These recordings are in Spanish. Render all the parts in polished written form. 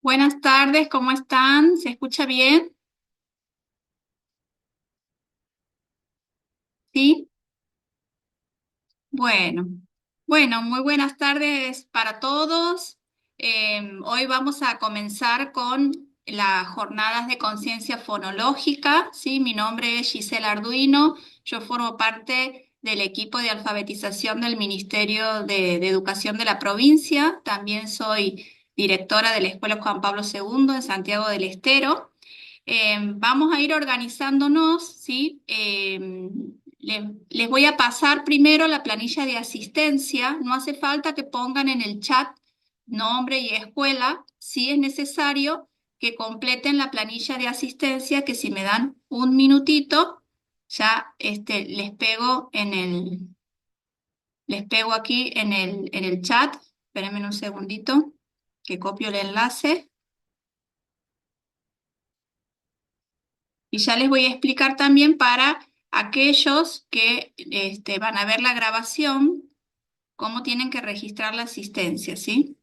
Buenas tardes, ¿cómo están? ¿Se escucha bien? Sí. Bueno, bueno, muy buenas tardes para todos. Hoy vamos a comenzar con las jornadas de conciencia fonológica. Sí, mi nombre es Gisela Arduino. Yo formo parte del equipo de alfabetización del Ministerio de Educación de la provincia. También soy directora de la Escuela Juan Pablo II en Santiago del Estero. Vamos a ir organizándonos, ¿sí? Les voy a pasar primero la planilla de asistencia. No hace falta que pongan en el chat nombre y escuela. Sí es necesario que completen la planilla de asistencia, que si me dan un minutito, ya les pego aquí en el chat. Espérenme un segundito, que copio el enlace. Y ya les voy a explicar también para aquellos que van a ver la grabación, cómo tienen que registrar la asistencia, ¿sí?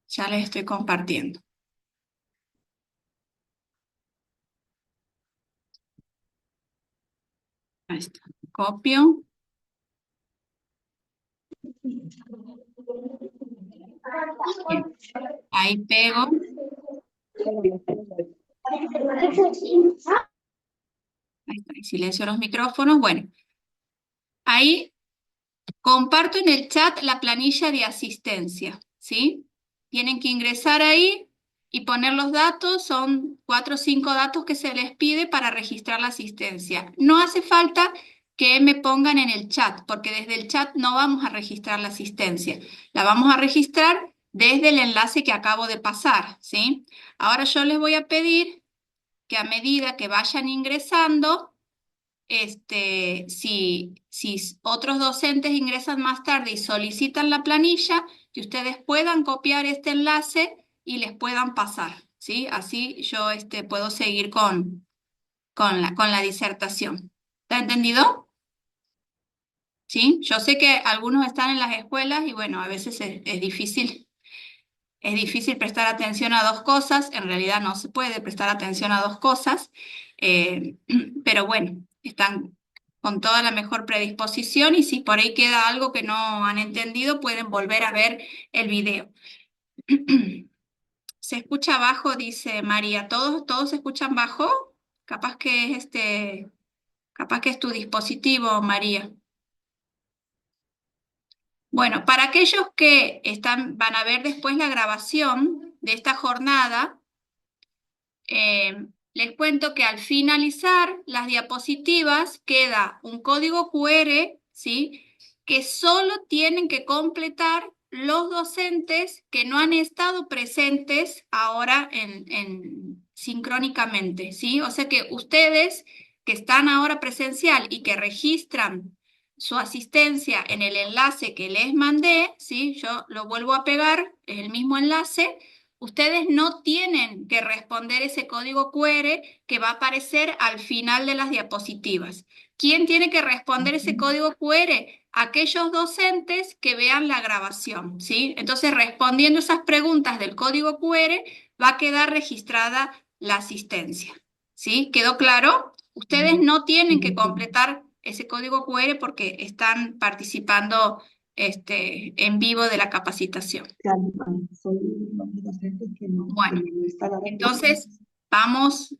Ya les estoy compartiendo. Ahí está. Copio. Bien. Ahí pego. Ahí está. Y silencio los micrófonos. Bueno, ahí comparto en el chat la planilla de asistencia, ¿sí? Tienen que ingresar ahí y poner los datos, son 4 o 5 datos que se les pide para registrar la asistencia. No hace falta que me pongan en el chat, porque desde el chat no vamos a registrar la asistencia, la vamos a registrar desde el enlace que acabo de pasar, ¿sí? Ahora yo les voy a pedir que a medida que vayan ingresando, si otros docentes ingresan más tarde y solicitan la planilla, que ustedes puedan copiar este enlace y les puedan pasar, ¿sí? Así yo puedo seguir con la disertación. ¿Está entendido? ¿Sí? Yo sé que algunos están en las escuelas y bueno, a veces es difícil prestar atención a dos cosas, en realidad no se puede prestar atención a dos cosas, eh, pero bueno, están con toda la mejor predisposición y si por ahí queda algo que no han entendido, pueden volver a ver el video. Se escucha bajo, dice María. ¿Todos se escuchan bajo? Capaz que es capaz que es tu dispositivo, María. Bueno, para aquellos que van a ver después la grabación de esta jornada, les cuento que al finalizar las diapositivas queda un código QR, ¿sí? Que solo tienen que completar los docentes que no han estado presentes ahora sincrónicamente, ¿sí? O sea que ustedes que están ahora presencial y que registran su asistencia en el enlace que les mandé, ¿sí? Yo lo vuelvo a pegar, es el mismo enlace. Ustedes no tienen que responder ese código QR que va a aparecer al final de las diapositivas. ¿Quién tiene que responder ese código QR? Aquellos docentes que vean la grabación, ¿sí? Entonces, respondiendo esas preguntas del código QR, va a quedar registrada la asistencia, ¿sí? ¿Quedó claro? Ustedes no tienen que completar ese código QR porque están participando en vivo de la capacitación. Claro, soy los docentes que Bueno, no está la respuesta. entonces vamos,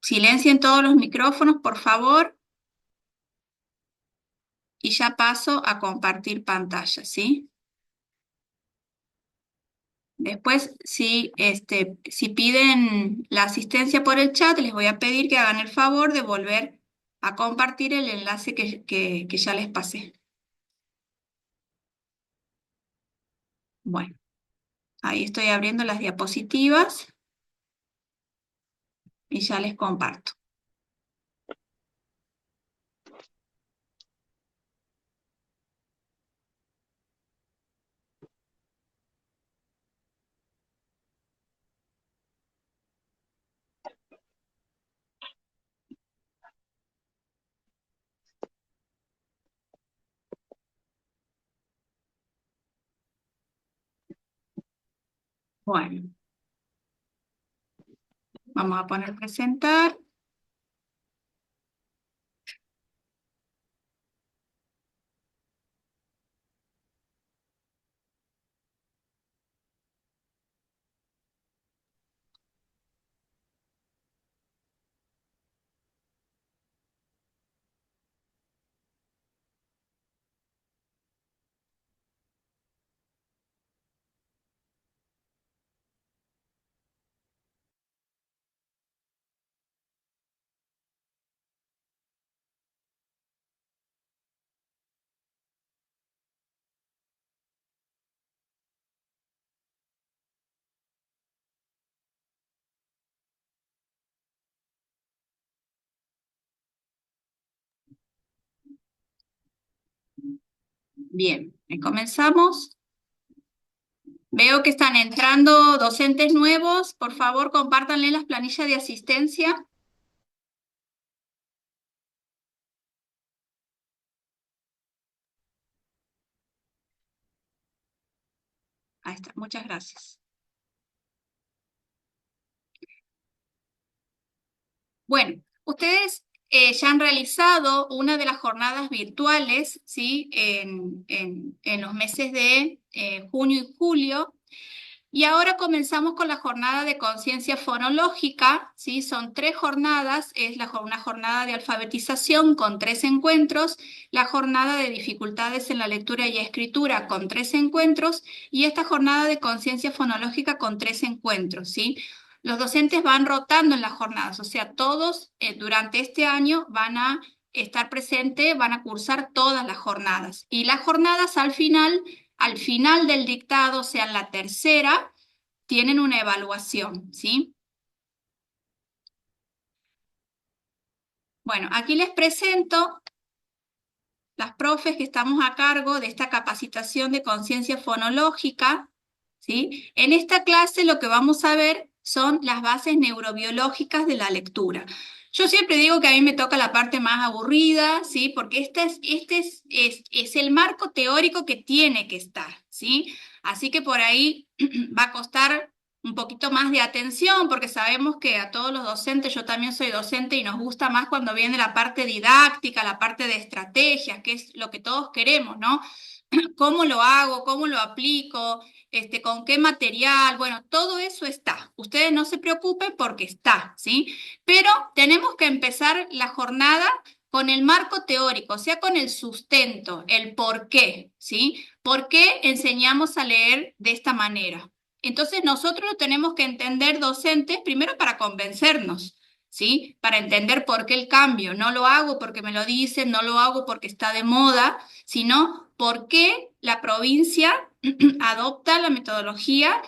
silencien todos los micrófonos, por favor, y ya paso a compartir pantalla, ¿sí? Después, si piden la asistencia por el chat, les voy a pedir que hagan el favor de volver a compartir el enlace que ya les pasé. Bueno, ahí estoy abriendo las diapositivas y ya les comparto. Bueno, vamos a poner presentar. Bien, comenzamos. Veo que están entrando docentes nuevos. Por favor, compártanle las planillas de asistencia. Ahí está, muchas gracias. Bueno, ustedes ya han realizado una de las jornadas virtuales, ¿sí? En los meses de junio y julio. Y ahora comenzamos con la jornada de conciencia fonológica, ¿sí? Son 3 jornadas, es una jornada de alfabetización con 3 encuentros, la jornada de dificultades en la lectura y escritura con 3 encuentros y esta jornada de conciencia fonológica con 3 encuentros, ¿sí? Los docentes van rotando en las jornadas, o sea, todos durante este año van a estar presentes, van a cursar todas las jornadas. Y las jornadas al final del dictado, o sea, en la tercera, tienen una evaluación, ¿sí? Bueno, aquí les presento las profes que estamos a cargo de esta capacitación de conciencia fonológica, ¿sí? En esta clase lo que vamos a ver son las bases neurobiológicas de la lectura. Yo siempre digo que a mí me toca la parte más aburrida, ¿sí? Porque este es el marco teórico que tiene que estar, ¿sí? Así que por ahí va a costar un poquito más de atención, porque sabemos que a todos los docentes, yo también soy docente y nos gusta más cuando viene la parte didáctica, la parte de estrategias, que es lo que todos queremos, ¿no? ¿Cómo lo hago? ¿Cómo lo aplico? ¿Con qué material? Bueno, todo eso está. Ustedes no se preocupen porque está, ¿sí? Pero tenemos que empezar la jornada con el marco teórico, o sea, con el sustento, el por qué, ¿sí? ¿Por qué enseñamos a leer de esta manera? Entonces nosotros lo tenemos que entender docentes primero para convencernos, ¿sí? Para entender por qué el cambio. No lo hago porque me lo dicen, no lo hago porque está de moda, sino por qué la provincia adopta la metodología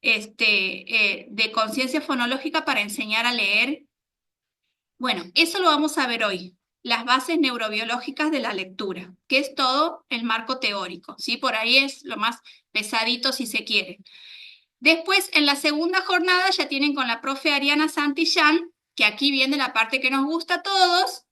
de conciencia fonológica para enseñar a leer. Bueno, eso lo vamos a ver hoy, las bases neurobiológicas de la lectura, que es todo el marco teórico, ¿sí? Por ahí es lo más pesadito si se quiere. Después, en la segunda jornada, ya tienen con la profe Ariana Santillán, que aquí viene la parte que nos gusta a todos,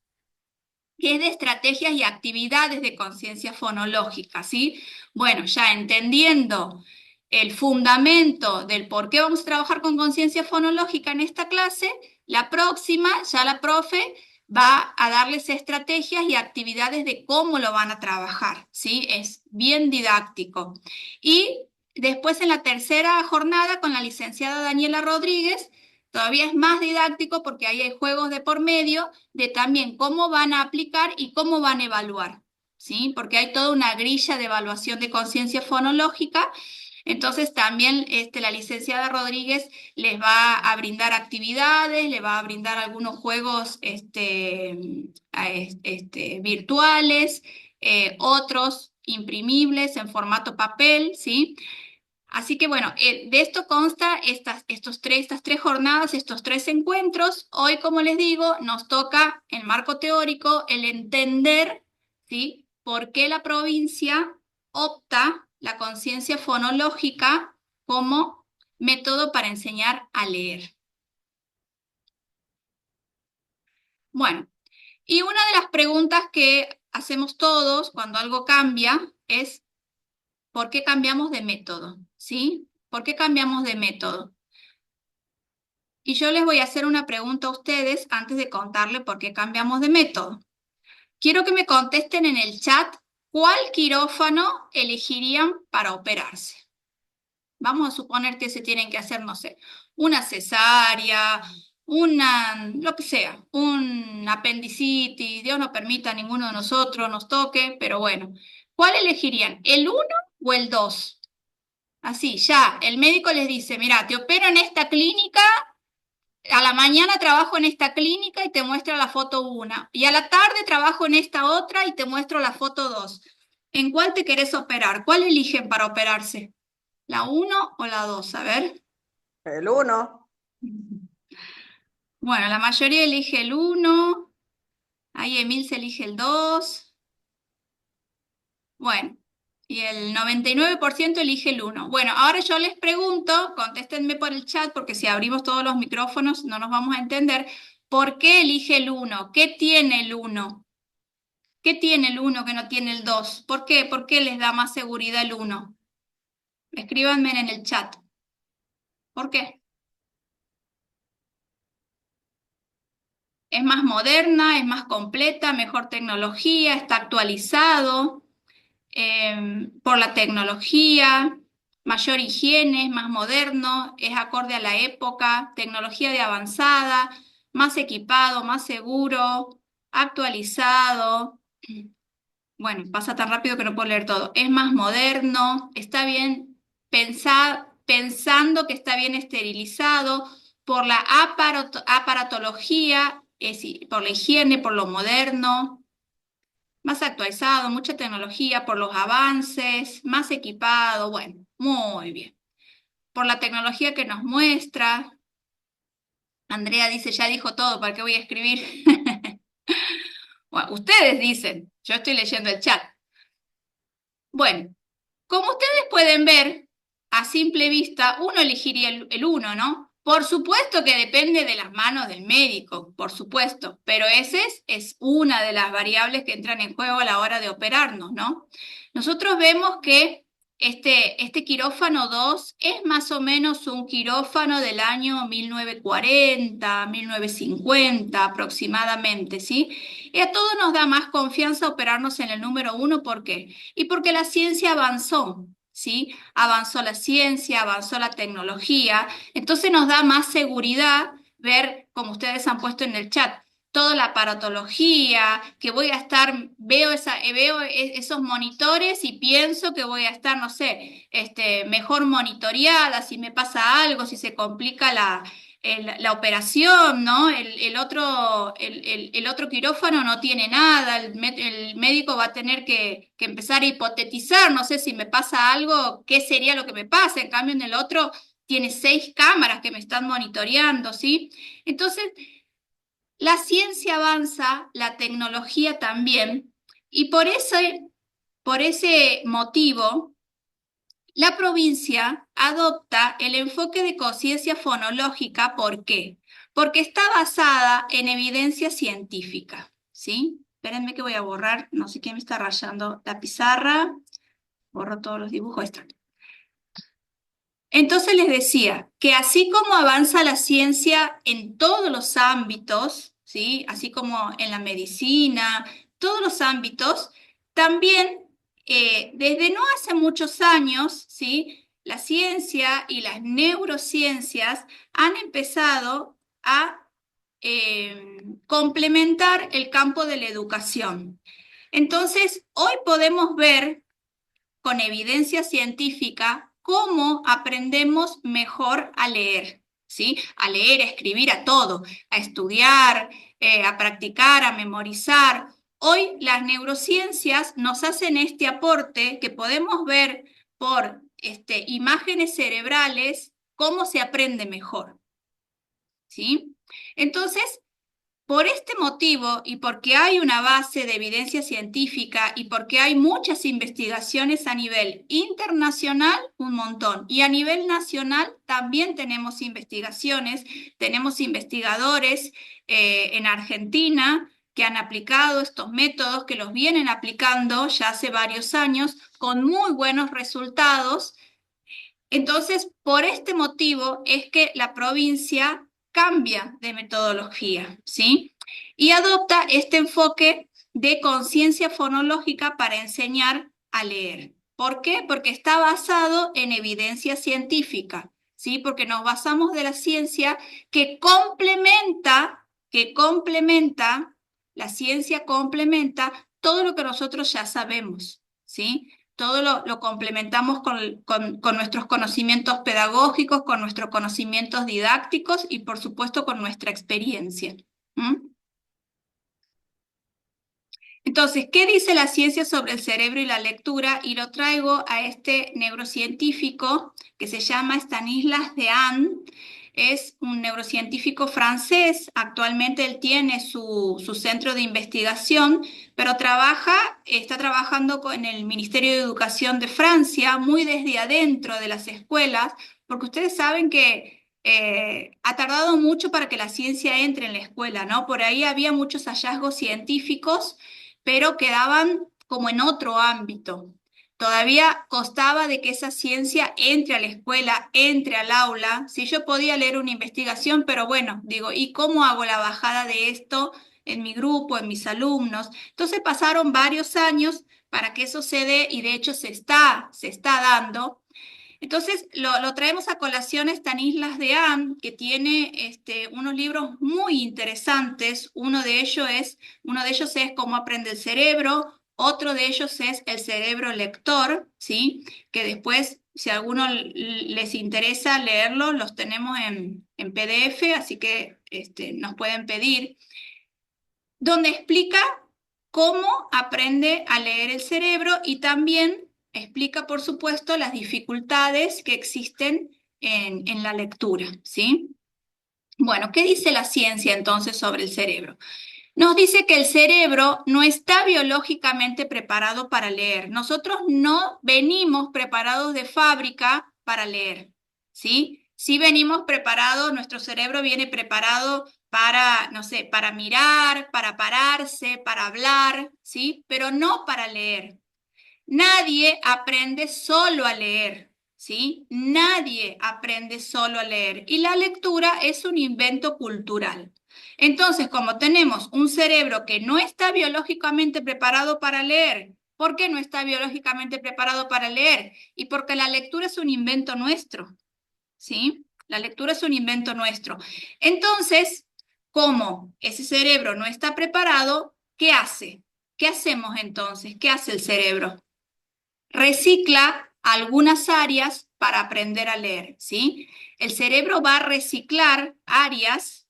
que es de estrategias y actividades de conciencia fonológica, ¿sí? Bueno, ya entendiendo el fundamento del por qué vamos a trabajar con conciencia fonológica en esta clase, la próxima, ya la profe va a darles estrategias y actividades de cómo lo van a trabajar, ¿sí? Es bien didáctico. Y después en la tercera jornada con la licenciada Daniela Rodríguez, todavía es más didáctico porque ahí hay juegos de por medio de también cómo van a aplicar y cómo van a evaluar, ¿sí? Porque hay toda una grilla de evaluación de conciencia fonológica. Entonces también la licenciada Rodríguez les va a brindar actividades, les va a brindar algunos juegos virtuales, otros imprimibles en formato papel, ¿sí? Así que bueno, de esto consta estas 3 jornadas, estos 3 encuentros. Hoy, como les digo, nos toca el marco teórico, el entender, ¿sí? Por qué la provincia opta la conciencia fonológica como método para enseñar a leer. Bueno, y una de las preguntas que hacemos todos cuando algo cambia es ¿por qué cambiamos de método? ¿Sí? ¿Por qué cambiamos de método? Y yo les voy a hacer una pregunta a ustedes antes de contarles por qué cambiamos de método. Quiero que me contesten en el chat cuál quirófano elegirían para operarse. Vamos a suponer que se tienen que hacer, no sé, una cesárea, lo que sea, un apendicitis, Dios no permita a ninguno de nosotros nos toque, pero bueno. ¿Cuál elegirían? ¿El uno o el 2? Así, ya, el médico les dice, mira, te opero en esta clínica, a la mañana trabajo en esta clínica y te muestra la foto 1, y a la tarde trabajo en esta otra y te muestro la foto 2. ¿En cuál te querés operar? ¿Cuál eligen para operarse? ¿La 1 o la 2? A ver. El 1. Bueno, la mayoría elige el 1, ahí Emil se elige el 2. Bueno, y el 99% elige el 1. Bueno, ahora yo les pregunto, contéstenme por el chat, porque si abrimos todos los micrófonos no nos vamos a entender. ¿Por qué elige el 1? ¿Qué tiene el 1? ¿Qué tiene el 1 que no tiene el 2? ¿Por qué? ¿Por qué les da más seguridad el 1? Escríbanme en el chat. ¿Por qué? Es más moderna, es más completa, mejor tecnología, está actualizado por la tecnología, mayor higiene, es más moderno, es acorde a la época, tecnología de avanzada, más equipado, más seguro, actualizado. Bueno, pasa tan rápido que no puedo leer todo. Es más moderno, está bien pensando que está bien esterilizado por la aparatología, es decir, por la higiene, por lo moderno, más actualizado, mucha tecnología, por los avances, más equipado, bueno, muy bien. Por la tecnología que nos muestra. Andrea dice, ya dijo todo, ¿para qué voy a escribir? Bueno, ustedes dicen, yo estoy leyendo el chat. Bueno, como ustedes pueden ver, a simple vista, uno elegiría el 1, ¿no? Por supuesto que depende de las manos del médico, por supuesto, pero esa es una de las variables que entran en juego a la hora de operarnos, ¿no? Nosotros vemos que este quirófano 2 es más o menos un quirófano del año 1940, 1950 aproximadamente, ¿sí? Y a todos nos da más confianza operarnos en el número 1, ¿por qué? Y porque la ciencia avanzó, ¿sí? Avanzó la ciencia, avanzó la tecnología, entonces nos da más seguridad ver, como ustedes han puesto en el chat, toda la aparatología, que voy a estar, veo esos monitores y pienso que voy a estar, no sé, mejor monitoreada, si me pasa algo, si se complica la operación, ¿no? El otro quirófano no tiene nada, el médico va a tener que empezar a hipotetizar, no sé si me pasa algo, qué sería lo que me pasa, en cambio en el otro tiene 6 cámaras que me están monitoreando, ¿sí? Entonces, la ciencia avanza, la tecnología también, y por ese motivo, la provincia adopta el enfoque de conciencia fonológica. ¿Por qué? Porque está basada en evidencia científica, ¿sí? Espérenme que voy a borrar, no sé quién me está rayando la pizarra, borro todos los dibujos. Entonces les decía que así como avanza la ciencia en todos los ámbitos, ¿sí? Así como en la medicina, todos los ámbitos, también desde no hace muchos años, ¿sí? La ciencia y las neurociencias han empezado a complementar el campo de la educación. Entonces, hoy podemos ver con evidencia científica cómo aprendemos mejor a leer, ¿sí? A leer, a escribir, a todo, a estudiar, a practicar, a memorizar. Hoy las neurociencias nos hacen este aporte que podemos ver por imágenes cerebrales cómo se aprende mejor, ¿sí? Entonces, por este motivo y porque hay una base de evidencia científica y porque hay muchas investigaciones a nivel internacional, un montón, y a nivel nacional también tenemos investigaciones, tenemos investigadores en Argentina que han aplicado estos métodos, que los vienen aplicando ya hace varios años con muy buenos resultados. Entonces, por este motivo es que la provincia cambia de metodología, ¿sí? Y adopta este enfoque de conciencia fonológica para enseñar a leer. ¿Por qué? Porque está basado en evidencia científica, ¿sí? Porque nos basamos de la ciencia la ciencia complementa todo lo que nosotros ya sabemos, ¿sí? Todo lo complementamos con nuestros conocimientos pedagógicos, con nuestros conocimientos didácticos y por supuesto con nuestra experiencia. Entonces, ¿qué dice la ciencia sobre el cerebro y la lectura? Y lo traigo a este neurocientífico que se llama Stanislas Dehaene. Es un neurocientífico francés. Actualmente él tiene su centro de investigación, pero está trabajando en el Ministerio de Educación de Francia, muy desde adentro de las escuelas, porque ustedes saben que ha tardado mucho para que la ciencia entre en la escuela, ¿no? Por ahí había muchos hallazgos científicos, pero quedaban como en otro ámbito. Todavía costaba de que esa ciencia entre a la escuela, entre al aula. Si yo podía leer una investigación, pero bueno, digo, ¿y cómo hago la bajada de esto en mi grupo, en mis alumnos? Entonces pasaron varios años para que eso se dé y de hecho se está dando. Entonces lo traemos a colación Stanislas Dehaene, que tiene unos libros muy interesantes. Uno de ellos es Cómo aprende el cerebro, otro de ellos es El cerebro lector, ¿sí? Que después, si a alguno les interesa leerlo, los tenemos en PDF, así que nos pueden pedir, donde explica cómo aprende a leer el cerebro y también explica, por supuesto, las dificultades que existen en la lectura, ¿sí? Bueno, ¿qué dice la ciencia entonces sobre el cerebro? Nos dice que el cerebro no está biológicamente preparado para leer. Nosotros no venimos preparados de fábrica para leer, ¿sí? Sí venimos preparados, nuestro cerebro viene preparado para, no sé, para mirar, para pararse, para hablar, ¿sí? Pero no para leer. Nadie aprende solo a leer, ¿sí? Nadie aprende solo a leer. Y la lectura es un invento cultural. Entonces, como tenemos un cerebro que no está biológicamente preparado para leer, ¿por qué no está biológicamente preparado para leer? Y porque la lectura es un invento nuestro, ¿sí? La lectura es un invento nuestro. Entonces, como ese cerebro no está preparado, ¿qué hace? ¿Qué hacemos entonces? ¿Qué hace el cerebro? Recicla algunas áreas para aprender a leer, ¿sí? El cerebro va a reciclar áreas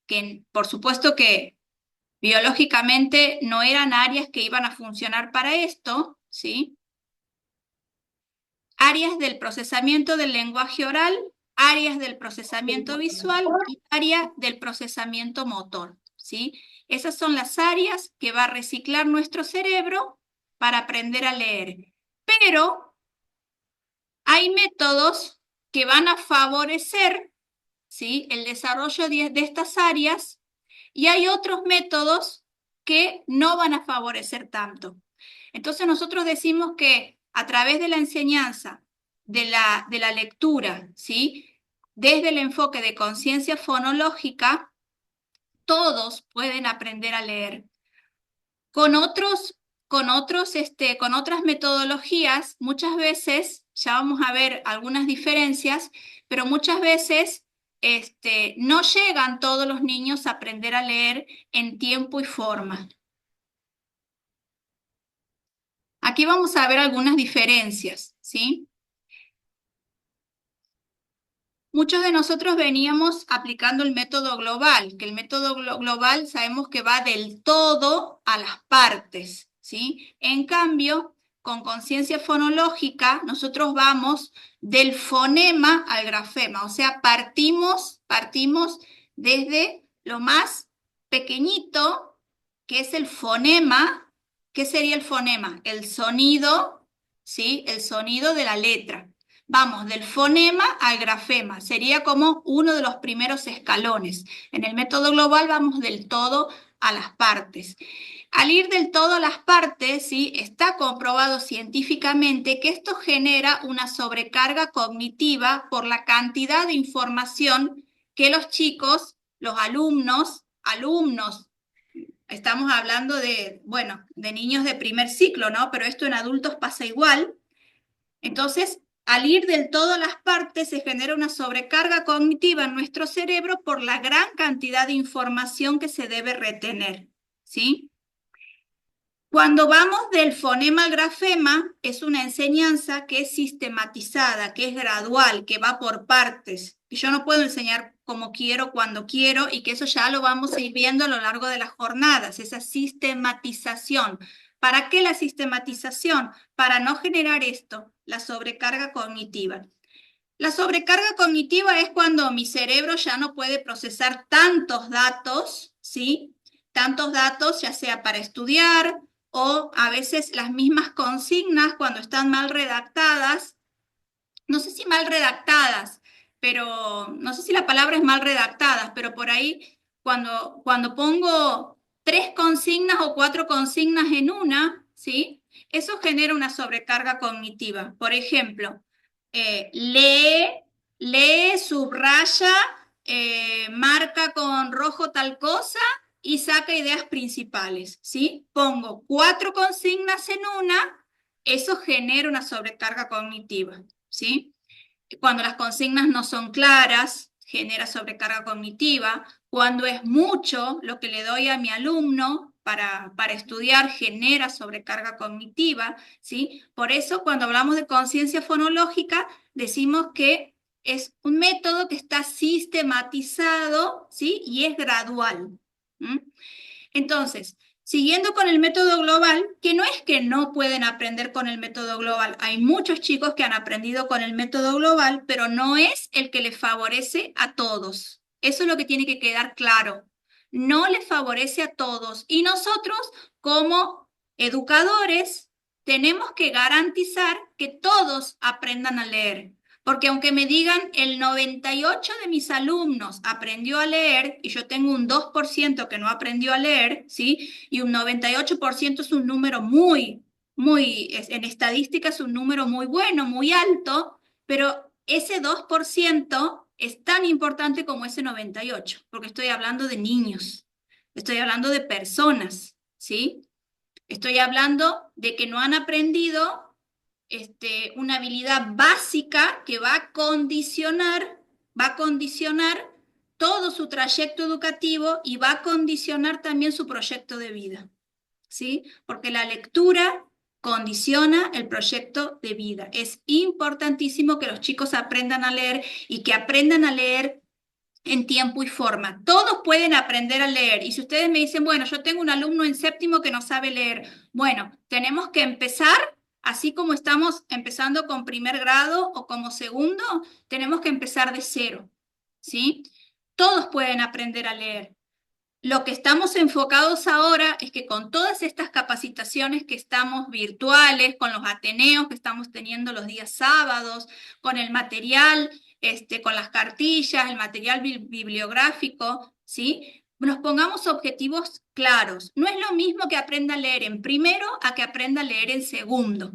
que, por supuesto que biológicamente no eran áreas que iban a funcionar para esto, ¿sí? Áreas del procesamiento del lenguaje oral, áreas del procesamiento visual y áreas del procesamiento motor, ¿sí? Esas son las áreas que va a reciclar nuestro cerebro para aprender a leer. Pero hay métodos que van a favorecer, ¿sí?, el desarrollo de estas áreas y hay otros métodos que no van a favorecer tanto. Entonces nosotros decimos que a través de la enseñanza, de la lectura, ¿sí?, desde el enfoque de conciencia fonológica, todos pueden aprender a leer. Con otras metodologías, muchas veces, ya vamos a ver algunas diferencias, pero muchas veces no llegan todos los niños a aprender a leer en tiempo y forma. Aquí vamos a ver algunas diferencias, ¿sí? Muchos de nosotros veníamos aplicando el método global, que el método global sabemos que va del todo a las partes, ¿sí? En cambio, con conciencia fonológica, nosotros vamos del fonema al grafema, o sea, partimos desde lo más pequeñito, que es el fonema. ¿Qué sería el fonema? El sonido, ¿sí? El sonido de la letra. Vamos del fonema al grafema, sería como uno de los primeros escalones. En el método global vamos del todo a las partes. Al ir del todo a las partes, ¿sí? Está comprobado científicamente que esto genera una sobrecarga cognitiva por la cantidad de información que los chicos, los alumnos, estamos hablando de, bueno, de niños de primer ciclo, ¿no? Pero esto en adultos pasa igual. Entonces, al ir del todo a las partes, se genera una sobrecarga cognitiva en nuestro cerebro por la gran cantidad de información que se debe retener, ¿sí? Cuando vamos del fonema al grafema, es una enseñanza que es sistematizada, que es gradual, que va por partes. Que yo no puedo enseñar como quiero, cuando quiero, y que eso ya lo vamos a ir viendo a lo largo de las jornadas, esa sistematización. ¿Para qué la sistematización? Para no generar esto, la sobrecarga cognitiva. La sobrecarga cognitiva es cuando mi cerebro ya no puede procesar tantos datos, ¿sí? Tantos datos, ya sea para estudiar, o a veces las mismas consignas cuando están mal redactadas, no sé si mal redactadas, pero no sé si la palabra es mal redactadas, pero por ahí cuando pongo 3 consignas o 4 consignas en una, ¿sí? Eso genera una sobrecarga cognitiva. Por ejemplo, lee, subraya, marca con rojo tal cosa y saca ideas principales, ¿sí? Pongo 4 consignas en una, eso genera una sobrecarga cognitiva, ¿sí? Cuando las consignas no son claras, genera sobrecarga cognitiva. Cuando es mucho lo que le doy a mi alumno para estudiar, genera sobrecarga cognitiva, ¿sí? Por eso, cuando hablamos de conciencia fonológica, decimos que es un método que está sistematizado, ¿sí? Y es gradual. ¿Mm? Entonces, siguiendo con el método global, que no es que no pueden aprender con el método global, hay muchos chicos que han aprendido con el método global, pero no es el que les favorece a todos. Eso es lo que tiene que quedar claro. No les favorece a todos. Y nosotros, como educadores, tenemos que garantizar que todos aprendan a leer. Porque aunque me digan el 98 de mis alumnos aprendió a leer y yo tengo un 2% que no aprendió a leer, ¿sí? Y un 98% es un número en estadística es un número muy bueno, muy alto, pero ese 2% es tan importante como ese 98, porque estoy hablando de niños, estoy hablando de personas, ¿sí? Estoy hablando de que no han aprendido una habilidad básica que va a condicionar todo su trayecto educativo y va a condicionar también su proyecto de vida, ¿sí? Porque la lectura condiciona el proyecto de vida. Es importantísimo que los chicos aprendan a leer y que aprendan a leer en tiempo y forma. Todos pueden aprender a leer. Y si ustedes me dicen, bueno, yo tengo un alumno en séptimo que no sabe leer, bueno, tenemos que empezar, así como estamos empezando con primer grado o como segundo, tenemos que empezar de cero, ¿sí? Todos pueden aprender a leer. Lo que estamos enfocados ahora es que con todas estas capacitaciones que estamos virtuales, con los ateneos que estamos teniendo los días sábados, con el material, con las cartillas, el material bibliográfico, ¿sí? Nos pongamos objetivos claros. No es lo mismo que aprenda a leer en primero a que aprenda a leer en segundo.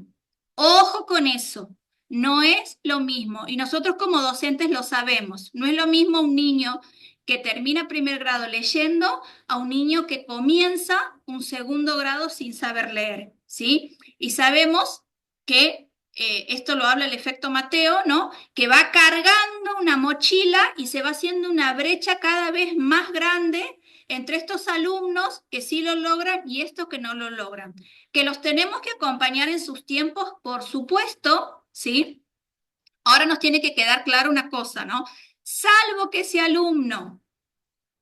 Ojo con eso. No es lo mismo. Y nosotros como docentes lo sabemos. No es lo mismo un niño que termina primer grado leyendo a un niño que comienza un segundo grado sin saber leer, ¿sí? Y sabemos que esto lo habla el efecto Mateo, ¿no? Que va cargando una mochila y se va haciendo una brecha cada vez más grande entre estos alumnos que sí lo logran y estos que no lo logran. Que los tenemos que acompañar en sus tiempos, por supuesto, ¿sí? Ahora nos tiene que quedar claro una cosa, ¿no? Salvo que ese alumno,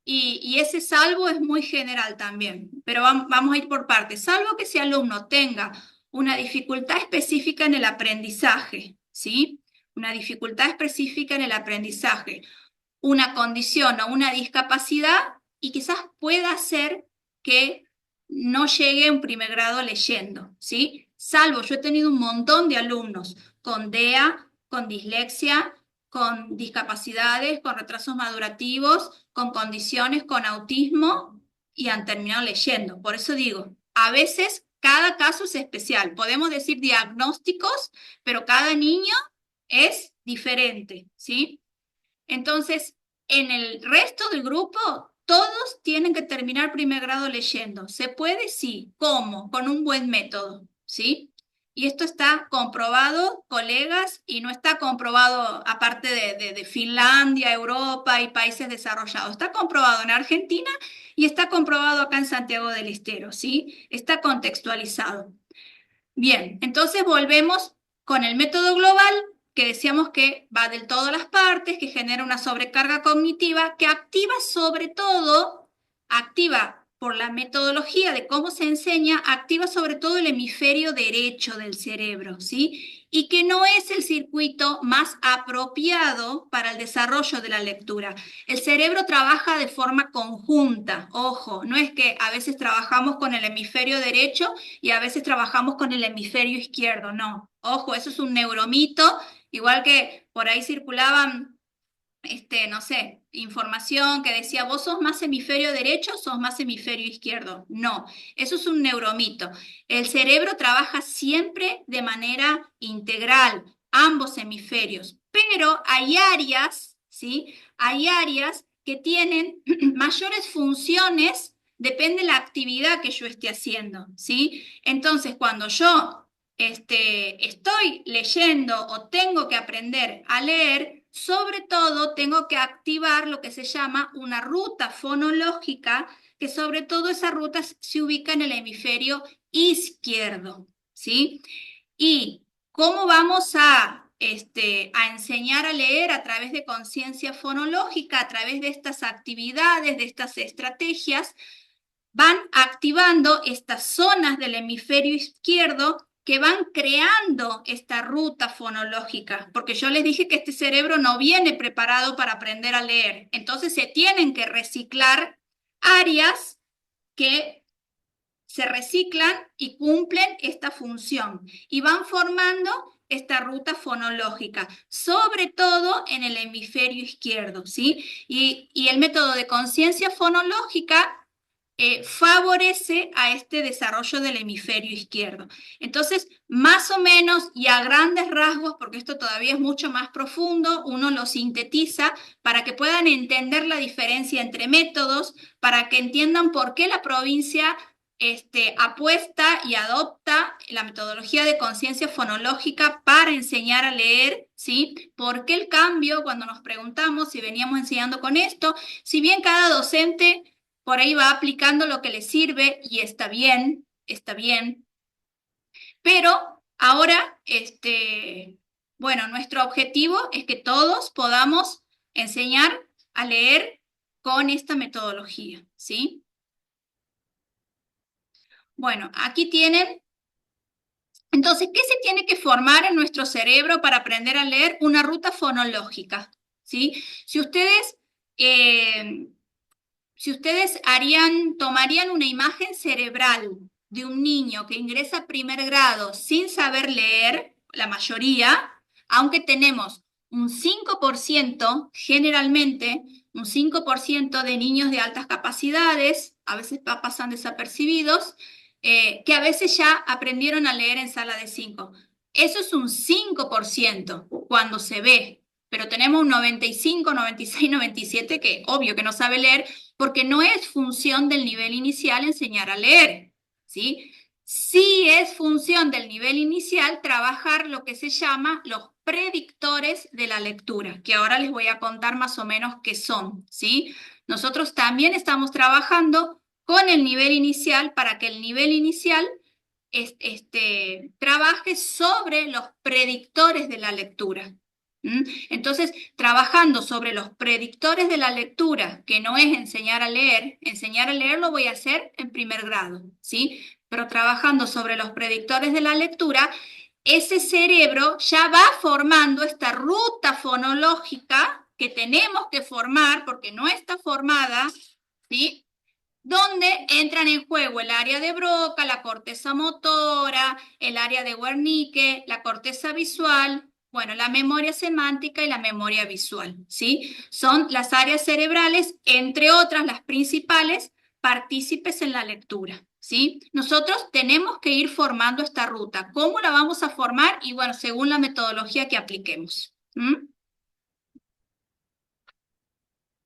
y ese salvo es muy general también, pero vamos a ir por partes, salvo que ese alumno tenga una dificultad específica en el aprendizaje, ¿sí? Una dificultad específica en el aprendizaje, una condición o una discapacidad, y quizás pueda hacer que no llegue a un primer grado leyendo, ¿sí? Salvo, yo he tenido un montón de alumnos con DEA, con dislexia, con discapacidades, con retrasos madurativos, con condiciones, con autismo, y han terminado leyendo. Por eso digo, a veces cada caso es especial. Podemos decir diagnósticos, pero cada niño es diferente, ¿sí? Entonces, en el resto del grupo, todos tienen que terminar primer grado leyendo. ¿Se puede? Sí. ¿Cómo? Con un buen método, ¿sí? Y esto está comprobado, colegas, y no está comprobado aparte de Finlandia, Europa y países desarrollados. Está comprobado en Argentina y está comprobado acá en Santiago del Estero, ¿sí? Está contextualizado. Bien, entonces volvemos con el método global, que decíamos que va del todo a las partes, que genera una sobrecarga cognitiva, que activa sobre todo, activa por la metodología de cómo se enseña, activa sobre todo el hemisferio derecho del cerebro, ¿sí? Y que no es el circuito más apropiado para el desarrollo de la lectura. El cerebro trabaja de forma conjunta, ojo, no es que a veces trabajamos con el hemisferio derecho y a veces trabajamos con el hemisferio izquierdo, no. Ojo, eso es un neuromito, igual que por ahí circulaban, no sé, información que decía, vos sos más hemisferio derecho, sos más hemisferio izquierdo. No, eso es un neuromito. El cerebro trabaja siempre de manera integral, ambos hemisferios, pero hay áreas, ¿sí? Hay áreas que tienen mayores funciones, depende de la actividad que yo esté haciendo, ¿sí? Entonces, cuando yo estoy leyendo o tengo que aprender a leer, sobre todo tengo que activar lo que se llama una ruta fonológica, que sobre todo esa ruta se ubica en el hemisferio izquierdo, ¿sí? ¿Y cómo vamos a enseñar a leer a través de conciencia fonológica, a través de estas actividades, de estas estrategias? Van activando estas zonas del hemisferio izquierdo que van creando esta ruta fonológica, porque yo les dije que este cerebro no viene preparado para aprender a leer, entonces se tienen que reciclar áreas que se reciclan y cumplen esta función y van formando esta ruta fonológica, sobre todo en el hemisferio izquierdo, ¿sí? Y el método de conciencia fonológica favorece a este desarrollo del hemisferio izquierdo. Entonces, más o menos y a grandes rasgos, porque esto todavía es mucho más profundo, uno lo sintetiza para que puedan entender la diferencia entre métodos, para que entiendan por qué la provincia apuesta y adopta la metodología de conciencia fonológica para enseñar a leer, ¿sí? ¿Por qué el cambio? Cuando nos preguntamos si veníamos enseñando con esto, si bien cada docente por ahí va aplicando lo que le sirve y está bien, pero ahora, bueno, nuestro objetivo es que todos podamos enseñar a leer con esta metodología, ¿sí? Bueno, aquí tienen. Entonces, ¿qué se tiene que formar en nuestro cerebro para aprender a leer? Una ruta fonológica, ¿sí? Si ustedes tomarían una imagen cerebral de un niño que ingresa a primer grado sin saber leer, la mayoría, aunque tenemos un 5%, generalmente, un 5% de niños de altas capacidades, a veces pasan desapercibidos, que a veces ya aprendieron a leer en sala de 5. Eso es un 5% cuando se ve, pero tenemos un 95, 96, 97 que obvio que no sabe leer, porque no es función del nivel inicial enseñar a leer, ¿sí? Sí es función del nivel inicial trabajar lo que se llama los predictores de la lectura, que ahora les voy a contar más o menos qué son, ¿sí? Nosotros también estamos trabajando con el nivel inicial para que el nivel inicial trabaje sobre los predictores de la lectura. Entonces, trabajando sobre los predictores de la lectura, que no es enseñar a leer lo voy a hacer en primer grado, ¿sí? Pero trabajando sobre los predictores de la lectura, ese cerebro ya va formando esta ruta fonológica que tenemos que formar porque no está formada, ¿sí? Donde entran en juego el área de Broca, la corteza motora, el área de Wernicke, la corteza visual, bueno, la memoria semántica y la memoria visual, ¿sí? Son las áreas cerebrales, entre otras, las principales, partícipes en la lectura, ¿sí? Nosotros tenemos que ir formando esta ruta. ¿Cómo la vamos a formar? Y bueno, según la metodología que apliquemos.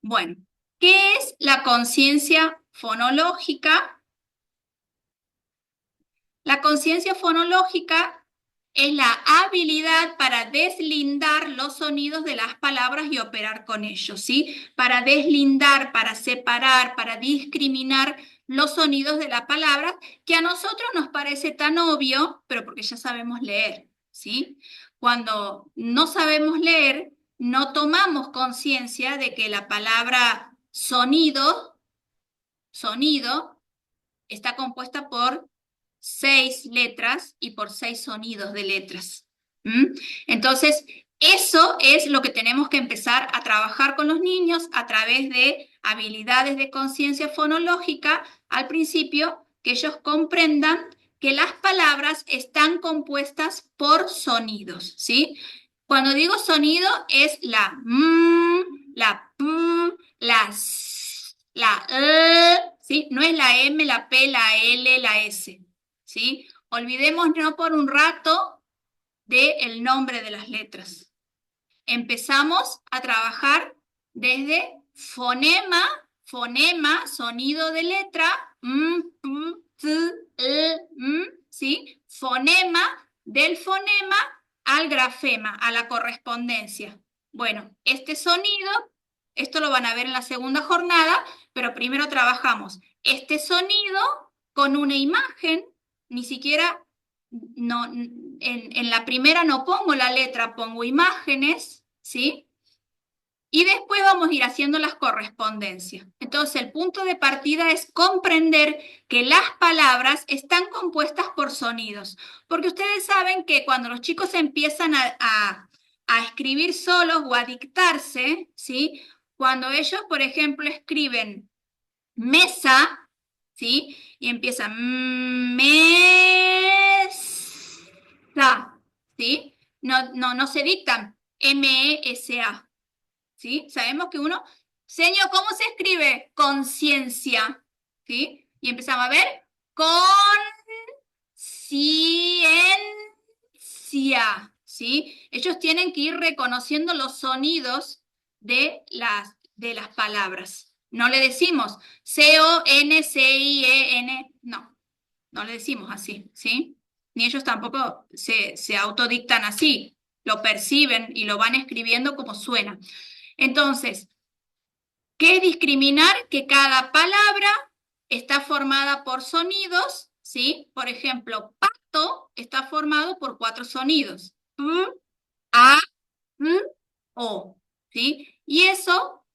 Bueno, ¿qué es la conciencia fonológica? La conciencia fonológica es la habilidad para deslindar los sonidos de las palabras y operar con ellos, ¿sí? Para deslindar, para separar, para discriminar los sonidos de la palabra, que a nosotros nos parece tan obvio, pero porque ya sabemos leer, ¿sí? Cuando no sabemos leer, no tomamos conciencia de que la palabra sonido está compuesta por 6 letras y por 6 sonidos de letras. Entonces, eso es lo que tenemos que empezar a trabajar con los niños a través de habilidades de conciencia fonológica al principio, que ellos comprendan que las palabras están compuestas por sonidos, ¿sí? Cuando digo sonido es la la p, la s, la ¿sí? No es la M, la P, la L, la S, ¿sí? Olvidémonos por un rato del nombre de las letras. Empezamos a trabajar desde fonema, sonido de letra, ¿sí? Fonema, del fonema al grafema, a la correspondencia. Bueno, este sonido, esto lo van a ver en la segunda jornada, pero primero trabajamos este sonido con una imagen, ni siquiera, no, en la primera no pongo la letra, pongo imágenes, ¿sí? Y después vamos a ir haciendo las correspondencias. Entonces, el punto de partida es comprender que las palabras están compuestas por sonidos. Porque ustedes saben que cuando los chicos empiezan a escribir solos o a dictarse, ¿sí? Cuando ellos, por ejemplo, escriben mesa, ¿sí? Y empiezan mesa, ¿sí? No se dictan M-E-S-A. ¿Sí? Sabemos que uno, señor, ¿cómo se escribe? Conciencia, ¿sí? Y empezamos a ver, conciencia, ¿sí? Ellos tienen que ir reconociendo los sonidos de las palabras. No le decimos C-O-N-C-I-E-N, no le decimos así, ¿sí? Ni ellos tampoco se autodictan así, lo perciben y lo van escribiendo como suena. Entonces, ¿qué es discriminar? Que cada palabra está formada por sonidos, ¿sí? Por ejemplo, pato está formado por 4 sonidos. P, A, M, O, ¿sí? Y eso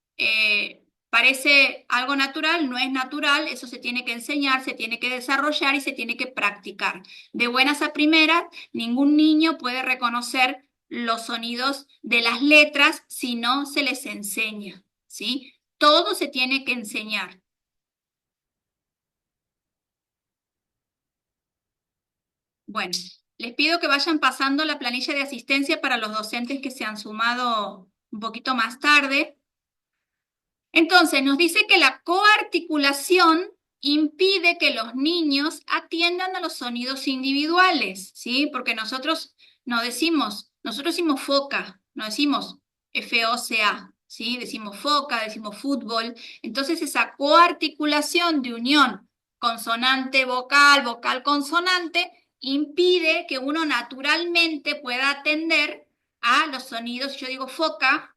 parece algo natural, no es natural, eso se tiene que enseñar, se tiene que desarrollar y se tiene que practicar. De buenas a primeras, ningún niño puede reconocer los sonidos de las letras si no se les enseña, ¿sí? Todo se tiene que enseñar. Bueno, les pido que vayan pasando la planilla de asistencia para los docentes que se han sumado un poquito más tarde. Entonces, nos dice que la coarticulación impide que los niños atiendan a los sonidos individuales, ¿sí? Porque nosotros decimos foca, no decimos F-O-C-A, ¿sí? Decimos foca, decimos fútbol. Entonces, esa coarticulación de unión consonante-vocal, vocal-consonante, impide que uno naturalmente pueda atender a los sonidos. Yo digo foca,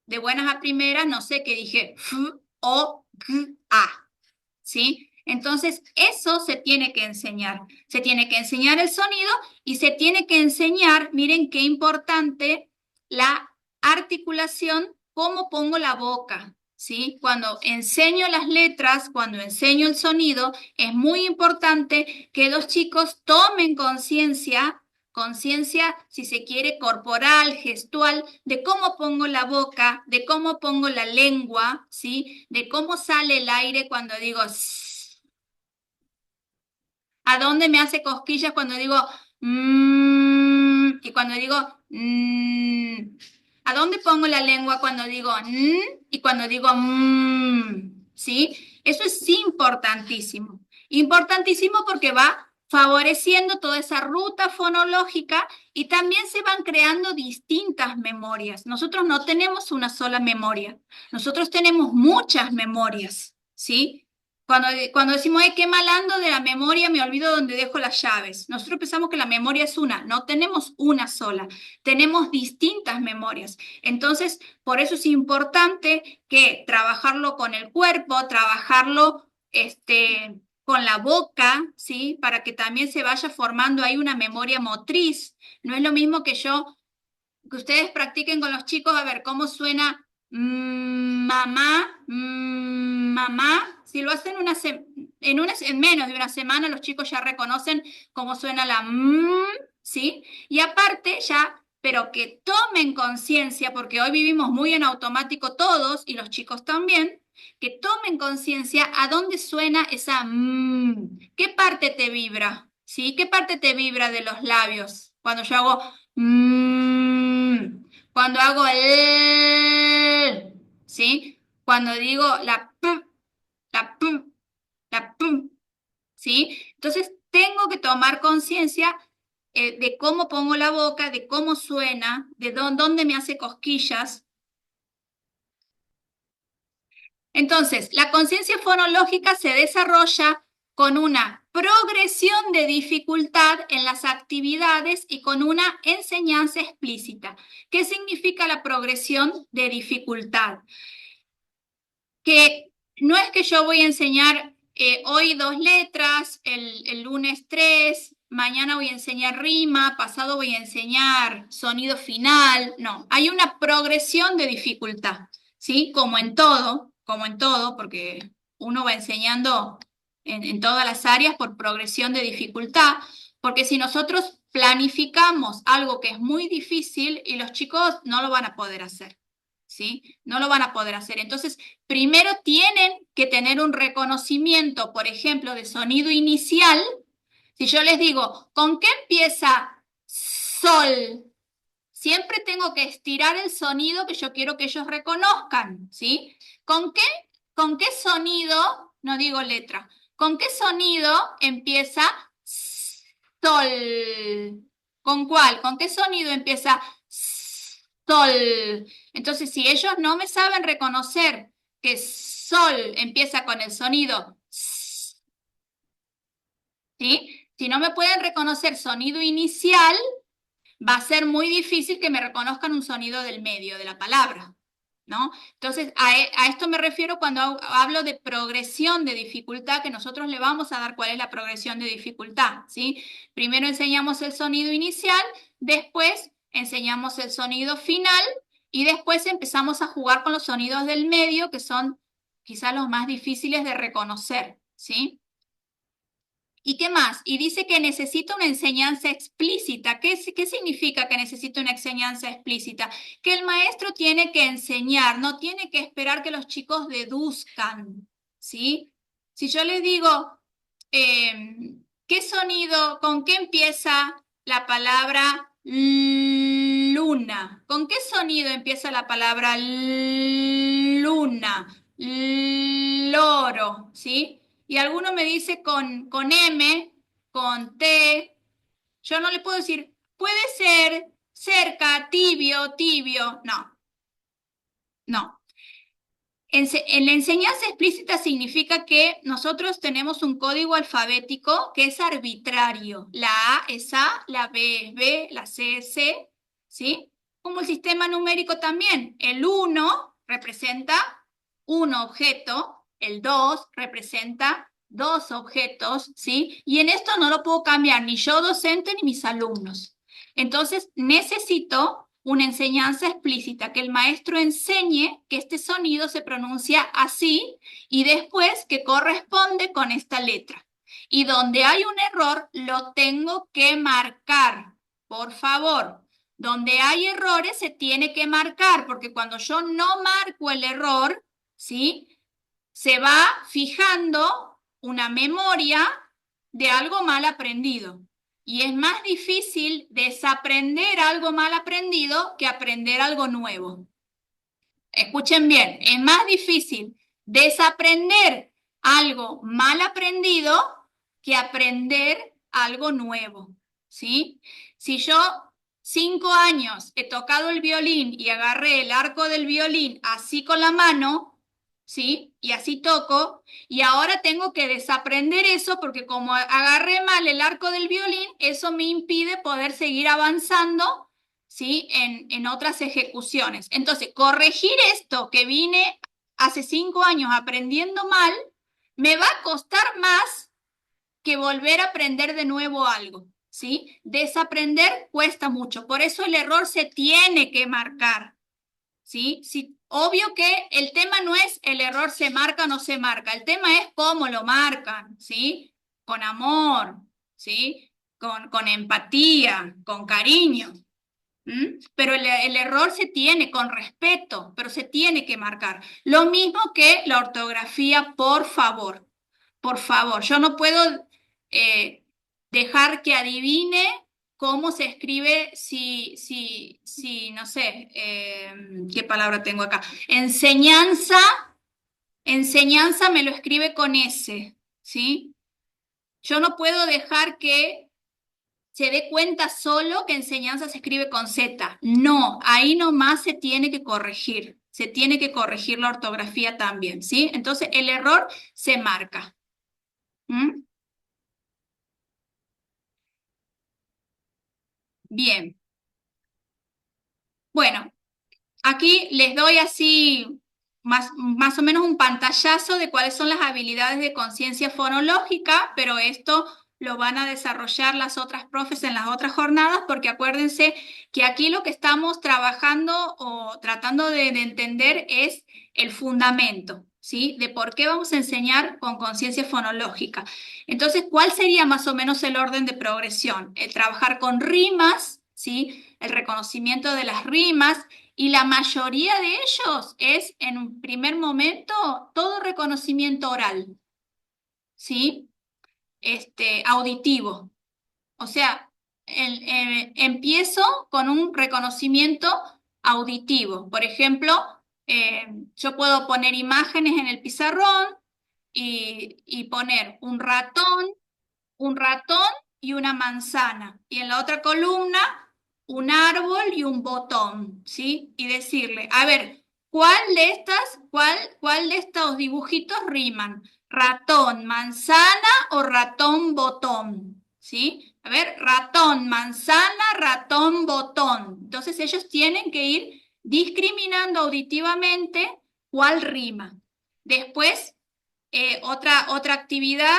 de buenas a primeras, no sé qué dije, f, o, g, a, ¿sí? Entonces, eso se tiene que enseñar. Se tiene que enseñar el sonido y se tiene que enseñar, miren qué importante, la articulación, cómo pongo la boca, ¿sí? Cuando enseño las letras, cuando enseño el sonido, es muy importante que los chicos tomen conciencia, si se quiere, corporal, gestual, de cómo pongo la boca, de cómo pongo la lengua, ¿sí? De cómo sale el aire cuando digo "s". ¿A dónde me hace cosquillas cuando digo y cuando digo ¿A dónde pongo la lengua cuando digo y cuando digo ¿sí? Eso es importantísimo. Importantísimo porque va favoreciendo toda esa ruta fonológica y también se van creando distintas memorias. Nosotros no tenemos una sola memoria, nosotros tenemos muchas memorias, ¿sí? Cuando decimos, ay, qué mal ando de la memoria, me olvido dónde dejo las llaves. Nosotros pensamos que la memoria es una, no tenemos una sola, tenemos distintas memorias. Entonces, por eso es importante que trabajarlo con el cuerpo, trabajarlo con la boca, ¿sí? Para que también se vaya formando ahí una memoria motriz. No es lo mismo que que ustedes practiquen con los chicos a ver cómo suena mamá, mamá. Si lo hacen en menos de una semana, los chicos ya reconocen cómo suena la ¿sí? Y aparte ya, pero que tomen conciencia, porque hoy vivimos muy en automático todos, y los chicos también, que tomen conciencia a dónde suena esa qué parte te vibra, ¿sí? ¿Qué parte te vibra de los labios? Cuando yo hago cuando hago ¿sí? Cuando digo la p, la p, la p, ¿sí? Entonces tengo que tomar conciencia de cómo pongo la boca, de cómo suena, de dónde me hace cosquillas. Entonces, la conciencia fonológica se desarrolla con una progresión de dificultad en las actividades y con una enseñanza explícita. ¿Qué significa la progresión de dificultad? Que no es que yo voy a enseñar hoy 2 letras, el lunes 3, mañana voy a enseñar rima, pasado voy a enseñar sonido final. No, hay una progresión de dificultad, ¿sí? Como en todo, porque uno va enseñando en todas las áreas por progresión de dificultad, porque si nosotros planificamos algo que es muy difícil y los chicos no lo van a poder hacer, ¿sí? No lo van a poder hacer. Entonces, primero tienen que tener un reconocimiento, por ejemplo, de sonido inicial. Si yo les digo, ¿con qué empieza sol? Siempre tengo que estirar el sonido que yo quiero que ellos reconozcan, ¿sí? ¿Con qué sonido, no digo letra, con qué sonido empieza sol? ¿Con cuál? ¿Con qué sonido empieza sol? Entonces, si ellos no me saben reconocer que sol empieza con el sonido, ¿sí? Si no me pueden reconocer sonido inicial, va a ser muy difícil que me reconozcan un sonido del medio de la palabra, ¿no? Entonces, a esto me refiero cuando hablo de progresión de dificultad, que nosotros le vamos a dar cuál es la progresión de dificultad, ¿sí? Primero enseñamos el sonido inicial, después enseñamos el sonido final y después empezamos a jugar con los sonidos del medio, que son quizás los más difíciles de reconocer, ¿sí? ¿Y qué más? Y dice que necesita una enseñanza explícita. ¿Qué significa que necesita una enseñanza explícita? Que el maestro tiene que enseñar, no tiene que esperar que los chicos deduzcan, ¿sí? Si yo les digo, ¿qué sonido, con qué empieza la palabra luna? ¿Con qué sonido empieza la palabra luna? Loro, ¿sí? Y alguno me dice con M, con T, yo no le puedo decir, puede ser cerca, tibio, tibio, no, no. En la enseñanza explícita significa que nosotros tenemos un código alfabético que es arbitrario. La A es A, la B es B, la C es C, ¿sí? Como el sistema numérico también. El 1 representa un objeto, el 2 representa 2 objetos, ¿sí? Y en esto no lo puedo cambiar ni yo docente ni mis alumnos. Entonces necesito una enseñanza explícita, que el maestro enseñe que este sonido se pronuncia así y después que corresponde con esta letra. Y donde hay un error, lo tengo que marcar, por favor. Donde hay errores se tiene que marcar, porque cuando yo no marco el error, ¿sí? Se va fijando una memoria de algo mal aprendido. Y es más difícil desaprender algo mal aprendido que aprender algo nuevo. Escuchen bien, es más difícil desaprender algo mal aprendido que aprender algo nuevo, ¿sí? Si yo 5 años he tocado el violín y agarré el arco del violín así con la mano, ¿sí? Y así toco, y ahora tengo que desaprender eso porque como agarré mal el arco del violín, eso me impide poder seguir avanzando, ¿sí? En otras ejecuciones. Entonces, corregir esto que vine hace 5 años aprendiendo mal, me va a costar más que volver a aprender de nuevo algo, ¿sí? Desaprender cuesta mucho, por eso el error se tiene que marcar, ¿sí? Sí, obvio que el tema no es el error se marca o no se marca, el tema es cómo lo marcan, ¿sí? Con amor, ¿sí? Con empatía, con cariño. Pero el error se tiene con respeto, pero se tiene que marcar. Lo mismo que la ortografía, por favor. Por favor, yo no puedo eh, dejar que adivine cómo se escribe si no sé, ¿qué palabra tengo acá? Enseñanza, enseñanza me lo escribe con S, ¿sí? Yo no puedo dejar que se dé cuenta solo que enseñanza se escribe con Z. No, ahí nomás se tiene que corregir. Se tiene que corregir la ortografía también, ¿sí? Entonces el error se marca. ¿Mm? Bien. Bueno, aquí les doy así más o menos un pantallazo de cuáles son las habilidades de conciencia fonológica, pero esto lo van a desarrollar las otras profes en las otras jornadas, porque acuérdense que aquí lo que estamos trabajando o tratando de entender es el fundamento, ¿sí? De por qué vamos a enseñar con conciencia fonológica. Entonces, ¿cuál sería más o menos el orden de progresión? El trabajar con rimas, ¿sí? El reconocimiento de las rimas, y la mayoría de ellos es en un primer momento todo reconocimiento oral, ¿sí? Auditivo. O sea, empiezo con un reconocimiento auditivo. Por ejemplo, yo puedo poner imágenes en el pizarrón y poner un ratón y una manzana. Y en la otra columna, un árbol y un botón, ¿sí? Y decirle, a ver, cuál de estos dibujitos riman? ¿Ratón, manzana o ratón, botón? ¿Sí? A ver, ratón, manzana, ratón, botón. Entonces ellos tienen que ir discriminando auditivamente cuál rima. Después, otra actividad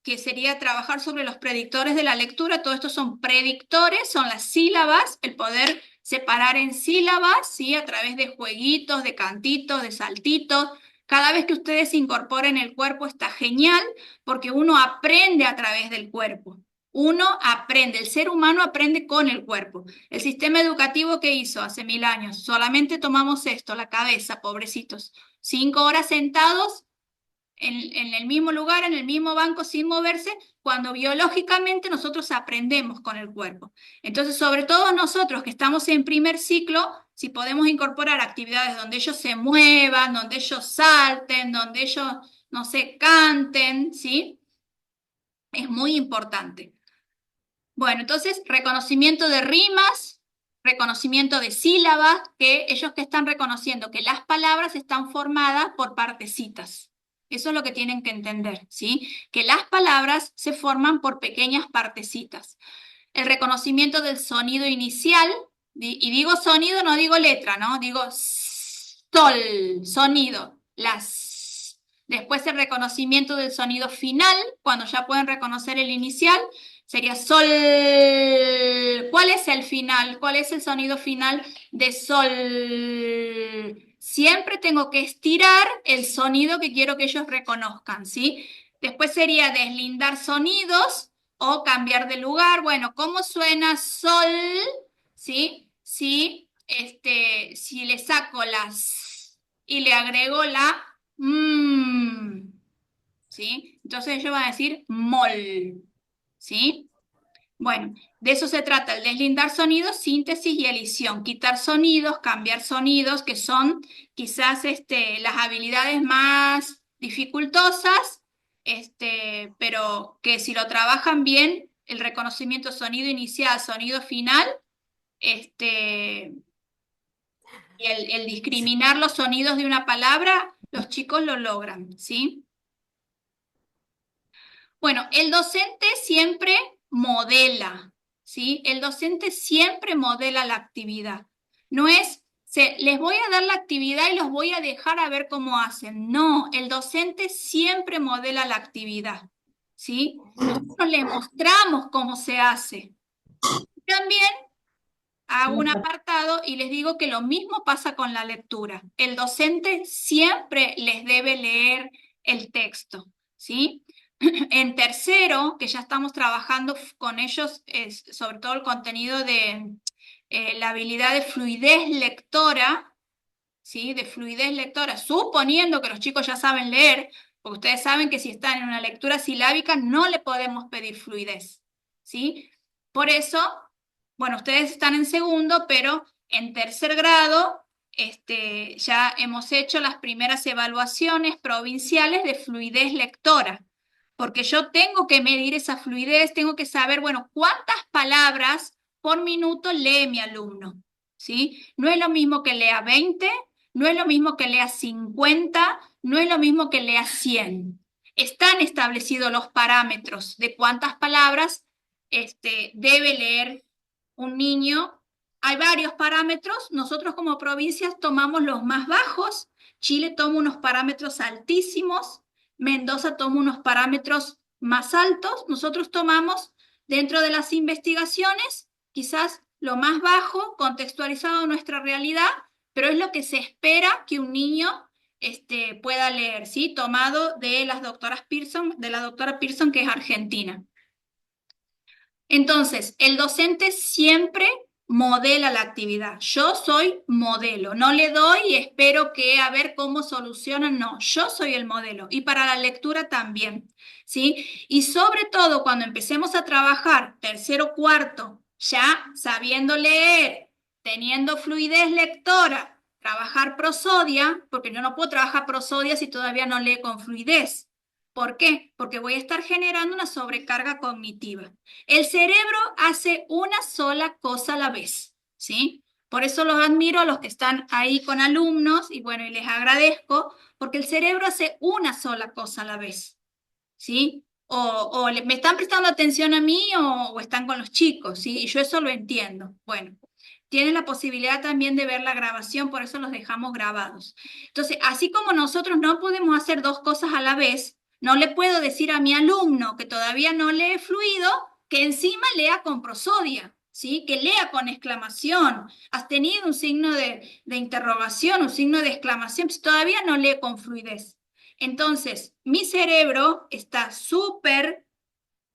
que sería trabajar sobre los predictores de la lectura. Todo esto son predictores, son las sílabas, el poder separar en sílabas, ¿sí? A través de jueguitos, de cantitos, de saltitos. Cada vez que ustedes incorporen el cuerpo está genial porque uno aprende a través del cuerpo. Uno aprende, el ser humano aprende con el cuerpo. El sistema educativo que hizo hace 1000 años, solamente tomamos esto, la cabeza, pobrecitos. 5 horas sentados en el mismo lugar, en el mismo banco, sin moverse, cuando biológicamente nosotros aprendemos con el cuerpo. Entonces, sobre todo nosotros que estamos en primer ciclo, si podemos incorporar actividades donde ellos se muevan, donde ellos salten, donde ellos, no sé, canten, ¿sí? Es muy importante. Bueno, entonces, reconocimiento de rimas, reconocimiento de sílabas, que ellos que están reconociendo que las palabras están formadas por partecitas. Eso es lo que tienen que entender, ¿sí? Que las palabras se forman por pequeñas partecitas. El reconocimiento del sonido inicial, y digo sonido, no digo letra, ¿no? Digo sol, sonido, las. Después el reconocimiento del sonido final, cuando ya pueden reconocer el inicial, sería sol. ¿Cuál es el final? ¿Cuál es el sonido final de sol? Siempre tengo que estirar el sonido que quiero que ellos reconozcan, ¿sí? Después sería deslindar sonidos o cambiar de lugar. Bueno, ¿cómo suena sol? ¿Sí? Si le saco las y le agrego la ¿sí? Entonces ellos van a decir mol, ¿sí? Bueno, de eso se trata, el deslindar sonidos, síntesis y elisión, quitar sonidos, cambiar sonidos, que son quizás las habilidades más dificultosas, pero que si lo trabajan bien, el reconocimiento sonido inicial, sonido final, este, y el discriminar los sonidos de una palabra, los chicos lo logran, ¿sí? Bueno, el docente siempre modela, ¿sí? El docente siempre modela la actividad. No es, les voy a dar la actividad y los voy a dejar a ver cómo hacen. No, el docente siempre modela la actividad, ¿sí? Nosotros le mostramos cómo se hace. También hago un apartado y les digo que lo mismo pasa con la lectura. El docente siempre les debe leer el texto, ¿sí? En tercero, que ya estamos trabajando con ellos, sobre todo el contenido de la habilidad de fluidez lectora, ¿sí? De fluidez lectora, suponiendo que los chicos ya saben leer, porque ustedes saben que si están en una lectura silábica no le podemos pedir fluidez, ¿sí? Por eso, bueno, ustedes están en segundo, pero en tercer grado ya hemos hecho las primeras evaluaciones provinciales de fluidez lectora, porque yo tengo que medir esa fluidez, tengo que saber, bueno, cuántas palabras por minuto lee mi alumno, ¿sí? No es lo mismo que lea 20, no es lo mismo que lea 50, no es lo mismo que lea 100. Están establecidos los parámetros de cuántas palabras debe leer un niño. Hay varios parámetros. Nosotros como provincias tomamos los más bajos. Chile toma unos parámetros altísimos. Mendoza toma unos parámetros más altos. Nosotros tomamos dentro de las investigaciones quizás lo más bajo, contextualizado a nuestra realidad, pero es lo que se espera que un niño pueda leer, ¿sí? Tomado de las doctoras Pearson, de la doctora Pearson, que es argentina. Entonces, el docente siempre modela la actividad. Yo soy modelo, no le doy y espero que a ver cómo solucionan, no, yo soy el modelo y para la lectura también, ¿sí? Y sobre todo cuando empecemos a trabajar tercero, cuarto, ya sabiendo leer, teniendo fluidez lectora, trabajar prosodia, porque yo no puedo trabajar prosodia si todavía no lee con fluidez. ¿Por qué? Porque voy a estar generando una sobrecarga cognitiva. El cerebro hace una sola cosa a la vez, ¿sí? Por eso los admiro a los que están ahí con alumnos y bueno, y les agradezco, porque el cerebro hace una sola cosa a la vez, ¿sí? O me están prestando atención a mí o están con los chicos, ¿sí? Y yo eso lo entiendo. Bueno, tienen la posibilidad también de ver la grabación, por eso los dejamos grabados. Entonces, así como nosotros no podemos hacer dos cosas a la vez, no le puedo decir a mi alumno que todavía no lee fluido, que encima lea con prosodia, ¿sí? Que lea con exclamación. Has tenido un signo de interrogación, un signo de exclamación, si todavía no lee con fluidez. Entonces, mi cerebro está súper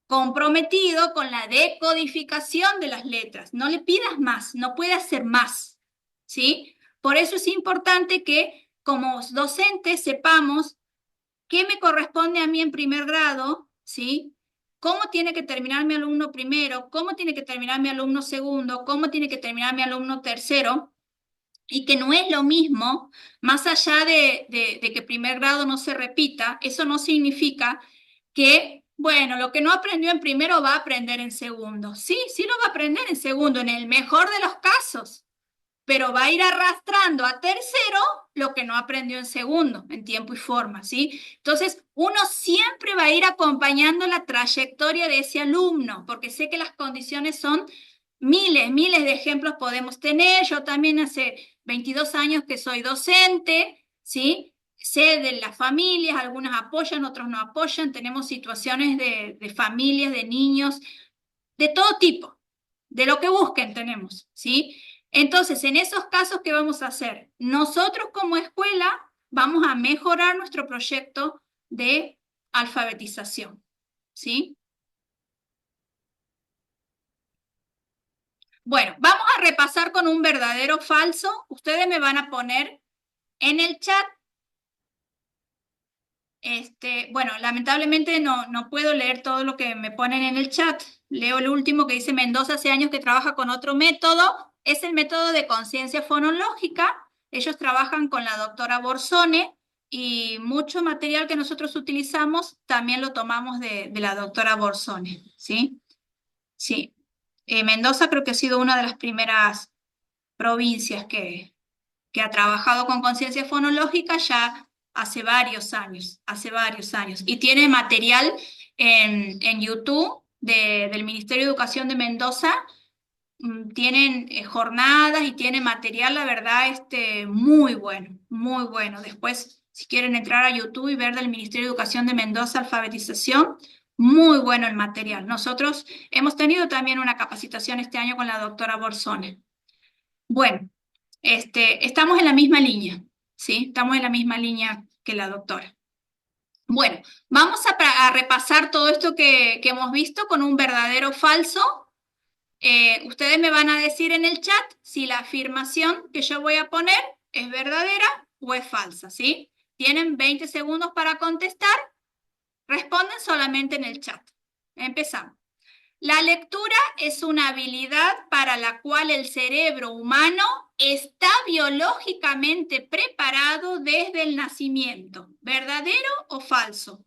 comprometido con la decodificación de las letras. No le pidas más, no puede hacer más, ¿sí? Por eso es importante que como docentes sepamos qué me corresponde a mí en primer grado, ¿sí? ¿Cómo tiene que terminar mi alumno primero? ¿Cómo tiene que terminar mi alumno segundo? ¿Cómo tiene que terminar mi alumno tercero? Y que no es lo mismo, más allá de que primer grado no se repita, eso no significa que, bueno, lo que no aprendió en primero va a aprender en segundo. Sí, sí lo va a aprender en segundo, en el mejor de los casos, pero va a ir arrastrando a tercero lo que no aprendió en segundo, en tiempo y forma, ¿sí? Entonces, uno siempre va a ir acompañando la trayectoria de ese alumno, porque sé que las condiciones son miles, miles de ejemplos podemos tener. Yo también hace 22 años que soy docente, ¿sí? Sé de las familias, algunas apoyan, otros no apoyan, tenemos situaciones de familias, de niños, de todo tipo, de lo que busquen tenemos, ¿sí? Entonces, en esos casos, ¿qué vamos a hacer? Nosotros como escuela vamos a mejorar nuestro proyecto de alfabetización, ¿sí? Bueno, vamos a repasar con un verdadero o falso. Ustedes me van a poner en el chat. Bueno, lamentablemente no puedo leer todo lo que me ponen en el chat. leo el último que dice: Mendoza hace años que trabaja con otro método, es el método de conciencia fonológica. Ellos trabajan con la doctora Borsone y mucho material que nosotros utilizamos también lo tomamos de la doctora Borsone, ¿sí? Sí. Mendoza creo que ha sido una de las primeras provincias que ha trabajado con conciencia fonológica ya hace varios años. Y tiene material en YouTube del Ministerio de Educación de Mendoza. Tienen jornadas y tienen material, la verdad, muy bueno, muy bueno. Después, si quieren entrar a YouTube y ver del Ministerio de Educación de Mendoza, alfabetización, muy bueno el material. Nosotros hemos tenido también una capacitación este año con la doctora Borsone. Bueno, estamos en la misma línea, ¿sí? Estamos en la misma línea que la doctora. Bueno, vamos a repasar todo esto que hemos visto con un verdadero o falso. Ustedes me van a decir en el chat si la afirmación que yo voy a poner es verdadera o es falsa, ¿sí? Tienen 20 segundos para contestar. Responden solamente en el chat. Empezamos. La lectura es una habilidad para la cual el cerebro humano está biológicamente preparado desde el nacimiento. ¿Verdadero o falso?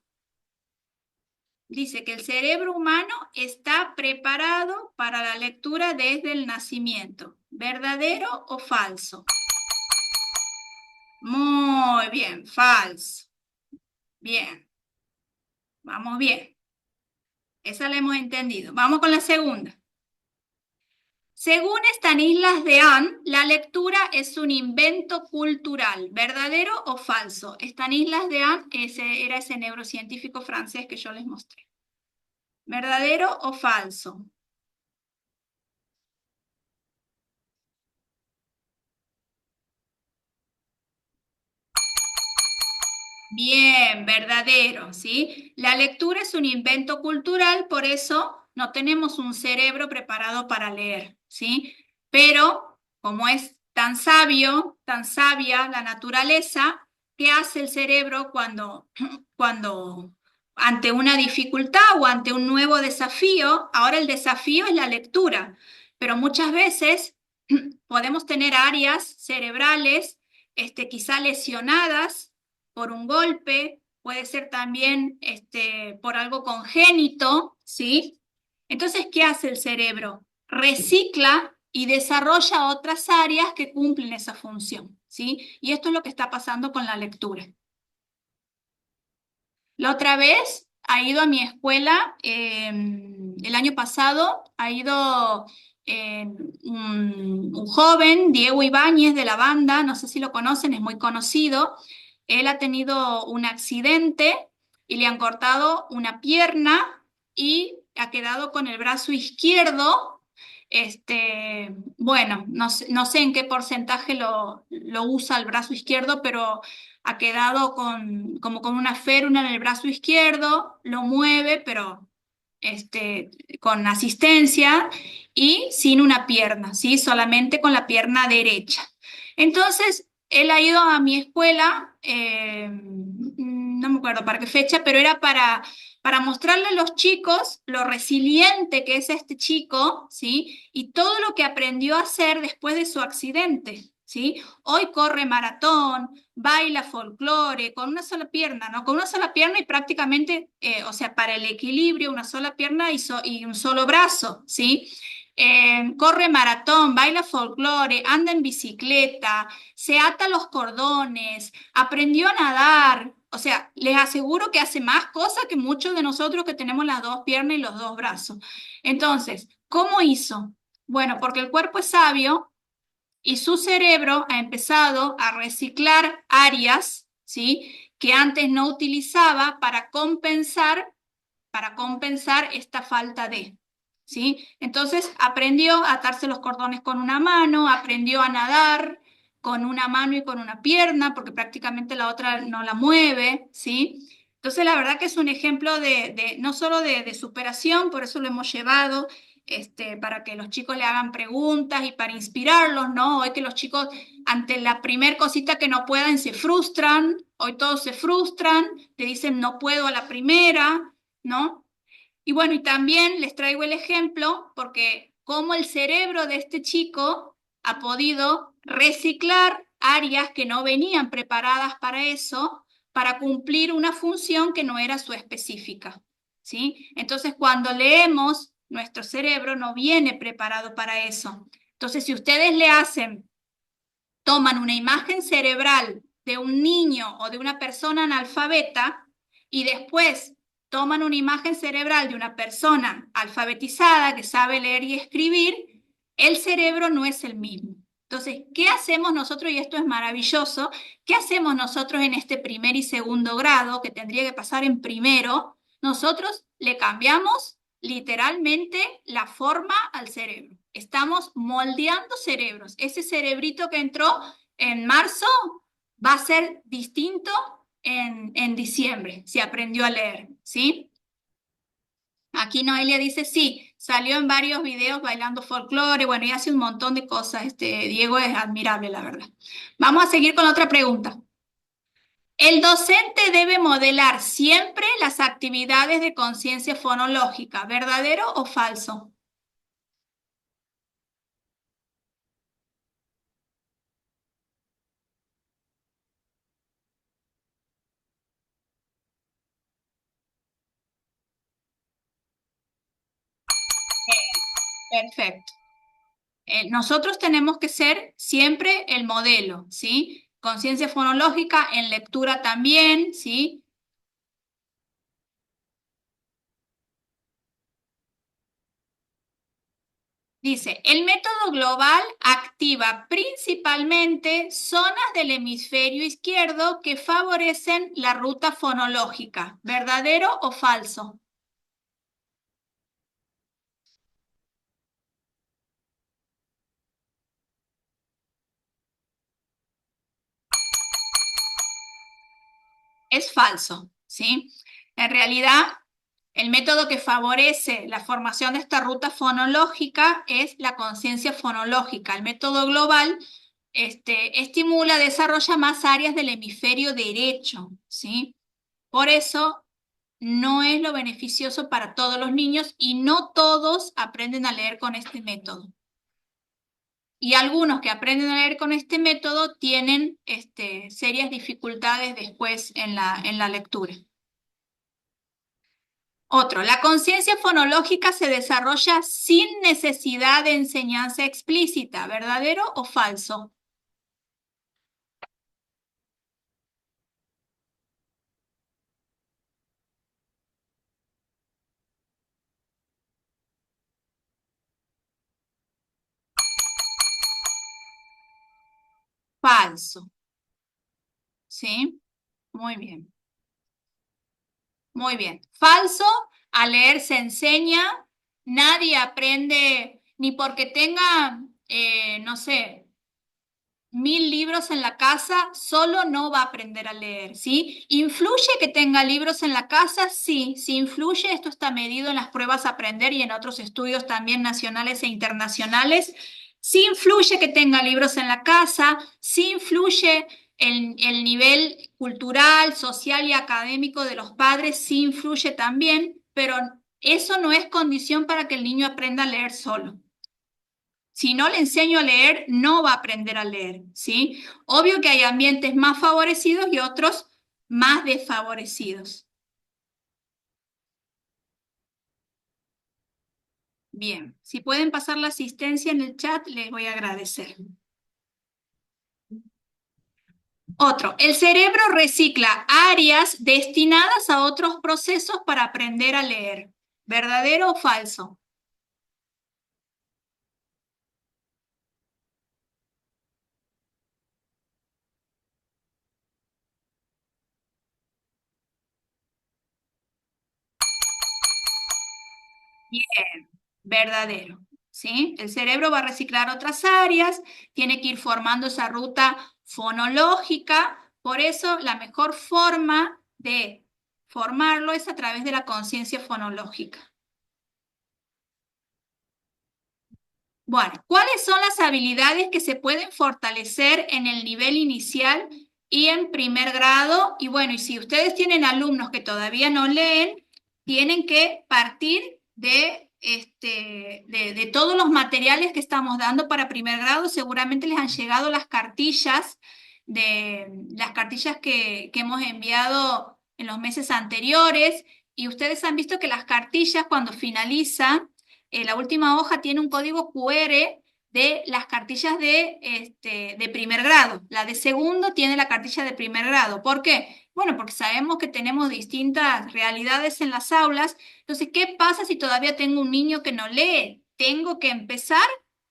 Dice que el cerebro humano está preparado para la lectura desde el nacimiento. ¿Verdadero o falso? Muy bien, falso. Bien, vamos bien. Esa la hemos entendido. Vamos con la segunda. Según Stanislas Dehaene, la lectura es un invento cultural. ¿Verdadero o falso? Stanislas Dehaene era ese neurocientífico francés que yo les mostré. ¿Verdadero o falso? Bien, verdadero, ¿sí? La lectura es un invento cultural, por eso no tenemos un cerebro preparado para leer, ¿sí? Pero como es tan sabio, tan sabia la naturaleza, ¿qué hace el cerebro cuando ante una dificultad o ante un nuevo desafío? Ahora el desafío es la lectura, pero muchas veces podemos tener áreas cerebrales, quizá lesionadas por un golpe, puede ser también por algo congénito, ¿sí? Entonces, ¿qué hace el cerebro? Recicla y desarrolla otras áreas que cumplen esa función, ¿sí? Y esto es lo que está pasando con la lectura. La otra vez ha ido a mi escuela, el año pasado, ha ido un joven, Diego Ibáñez, de la banda, no sé si lo conocen, es muy conocido. Él ha tenido un accidente y le han cortado una pierna y ha quedado con el brazo izquierdo. Bueno, no sé en qué porcentaje lo usa el brazo izquierdo, pero ha quedado como con una férula en el brazo izquierdo, lo mueve, pero con asistencia y sin una pierna, ¿sí? Solamente con la pierna derecha. Entonces, él ha ido a mi escuela, no me acuerdo para qué fecha, pero era para mostrarle a los chicos lo resiliente que es este chico, ¿sí? Y todo lo que aprendió a hacer después de su accidente, ¿sí? Hoy corre maratón, baila folclore, con una sola pierna, ¿no? Con una sola pierna y prácticamente, o sea, para el equilibrio, una sola pierna y un solo brazo, ¿sí? Corre maratón, baila folclore, anda en bicicleta, se ata los cordones, aprendió a nadar. O sea, les aseguro que hace más cosas que muchos de nosotros que tenemos las dos piernas y los dos brazos. Entonces, ¿cómo hizo? Bueno, porque el cuerpo es sabio y su cerebro ha empezado a reciclar áreas, ¿sí? Que antes no utilizaba para compensar esta falta de, ¿sí? Entonces aprendió a atarse los cordones con una mano, aprendió a nadar con una mano y con una pierna, porque prácticamente la otra no la mueve, ¿sí? Entonces la verdad que es un ejemplo no solo de superación, por eso lo hemos llevado, para que los chicos le hagan preguntas y para inspirarlos, ¿no? Hoy que los chicos ante la primer cosita que no puedan se frustran, hoy todos se frustran, te dicen no puedo a la primera, ¿no? Y bueno, y también les traigo el ejemplo porque cómo el cerebro de este chico ha podido reciclar áreas que no venían preparadas para eso, para cumplir una función que no era su específica, ¿sí? Entonces, cuando leemos, nuestro cerebro no viene preparado para eso. Entonces, si ustedes toman una imagen cerebral de un niño o de una persona analfabeta y después toman una imagen cerebral de una persona alfabetizada que sabe leer y escribir, el cerebro no es el mismo. Entonces, ¿qué hacemos nosotros? Y esto es maravilloso. ¿Qué hacemos nosotros en este primer y segundo grado, que tendría que pasar en primero? Nosotros le cambiamos literalmente la forma al cerebro. Estamos moldeando cerebros. Ese cerebrito que entró en marzo va a ser distinto en diciembre, si aprendió a leer, ¿sí? Aquí Noelia dice, sí, salió en varios videos bailando folclore, bueno, y hace un montón de cosas. Diego es admirable, la verdad. Vamos a seguir con otra pregunta. El docente debe modelar siempre las actividades de conciencia fonológica, ¿verdadero o falso? Perfecto. Nosotros tenemos que ser siempre el modelo, ¿sí? Conciencia fonológica en lectura también, ¿sí? Dice, el método global activa principalmente zonas del hemisferio izquierdo que favorecen la ruta fonológica, ¿verdadero o falso? Es falso, ¿sí? En realidad, el método que favorece la formación de esta ruta fonológica es la conciencia fonológica. El método global estimula, desarrolla más áreas del hemisferio derecho, ¿sí? Por eso no es lo beneficioso para todos los niños y no todos aprenden a leer con este método. Y algunos que aprenden a leer con este método tienen serias dificultades después en la lectura. Otro, la conciencia fonológica se desarrolla sin necesidad de enseñanza explícita, ¿verdadero o falso? Falso, ¿sí? Muy bien, muy bien. Falso, a leer se enseña, nadie aprende ni porque tenga, no sé, 1000 libros en la casa, solo no va a aprender a leer, ¿sí? ¿Influye que tenga libros en la casa? Sí, sí influye. Esto está medido en las pruebas a aprender y en otros estudios también nacionales e internacionales. Sí influye que tenga libros en la casa, sí influye el nivel cultural, social y académico de los padres, sí influye también, pero eso no es condición para que el niño aprenda a leer solo. Si no le enseño a leer, no va a aprender a leer, ¿sí? Obvio que hay ambientes más favorecidos y otros más desfavorecidos. Bien, si pueden pasar la asistencia en el chat, les voy a agradecer. Otro, el cerebro recicla áreas destinadas a otros procesos para aprender a leer. ¿Verdadero o falso? Bien, verdadero, ¿sí? El cerebro va a reciclar otras áreas, tiene que ir formando esa ruta fonológica, por eso la mejor forma de formarlo es a través de la conciencia fonológica. Bueno, ¿cuáles son las habilidades que se pueden fortalecer en el nivel inicial y en primer grado? Y bueno, y si ustedes tienen alumnos que todavía no leen, tienen que partir de todos los materiales que estamos dando para primer grado. Seguramente les han llegado las cartillas, que hemos enviado en los meses anteriores, y ustedes han visto que las cartillas, cuando finalizan, la última hoja tiene un código QR de las cartillas de primer grado. La de segundo tiene la cartilla de primer grado. ¿Por qué? Bueno, porque sabemos que tenemos distintas realidades en las aulas. Entonces, ¿qué pasa si todavía tengo un niño que no lee? Tengo que empezar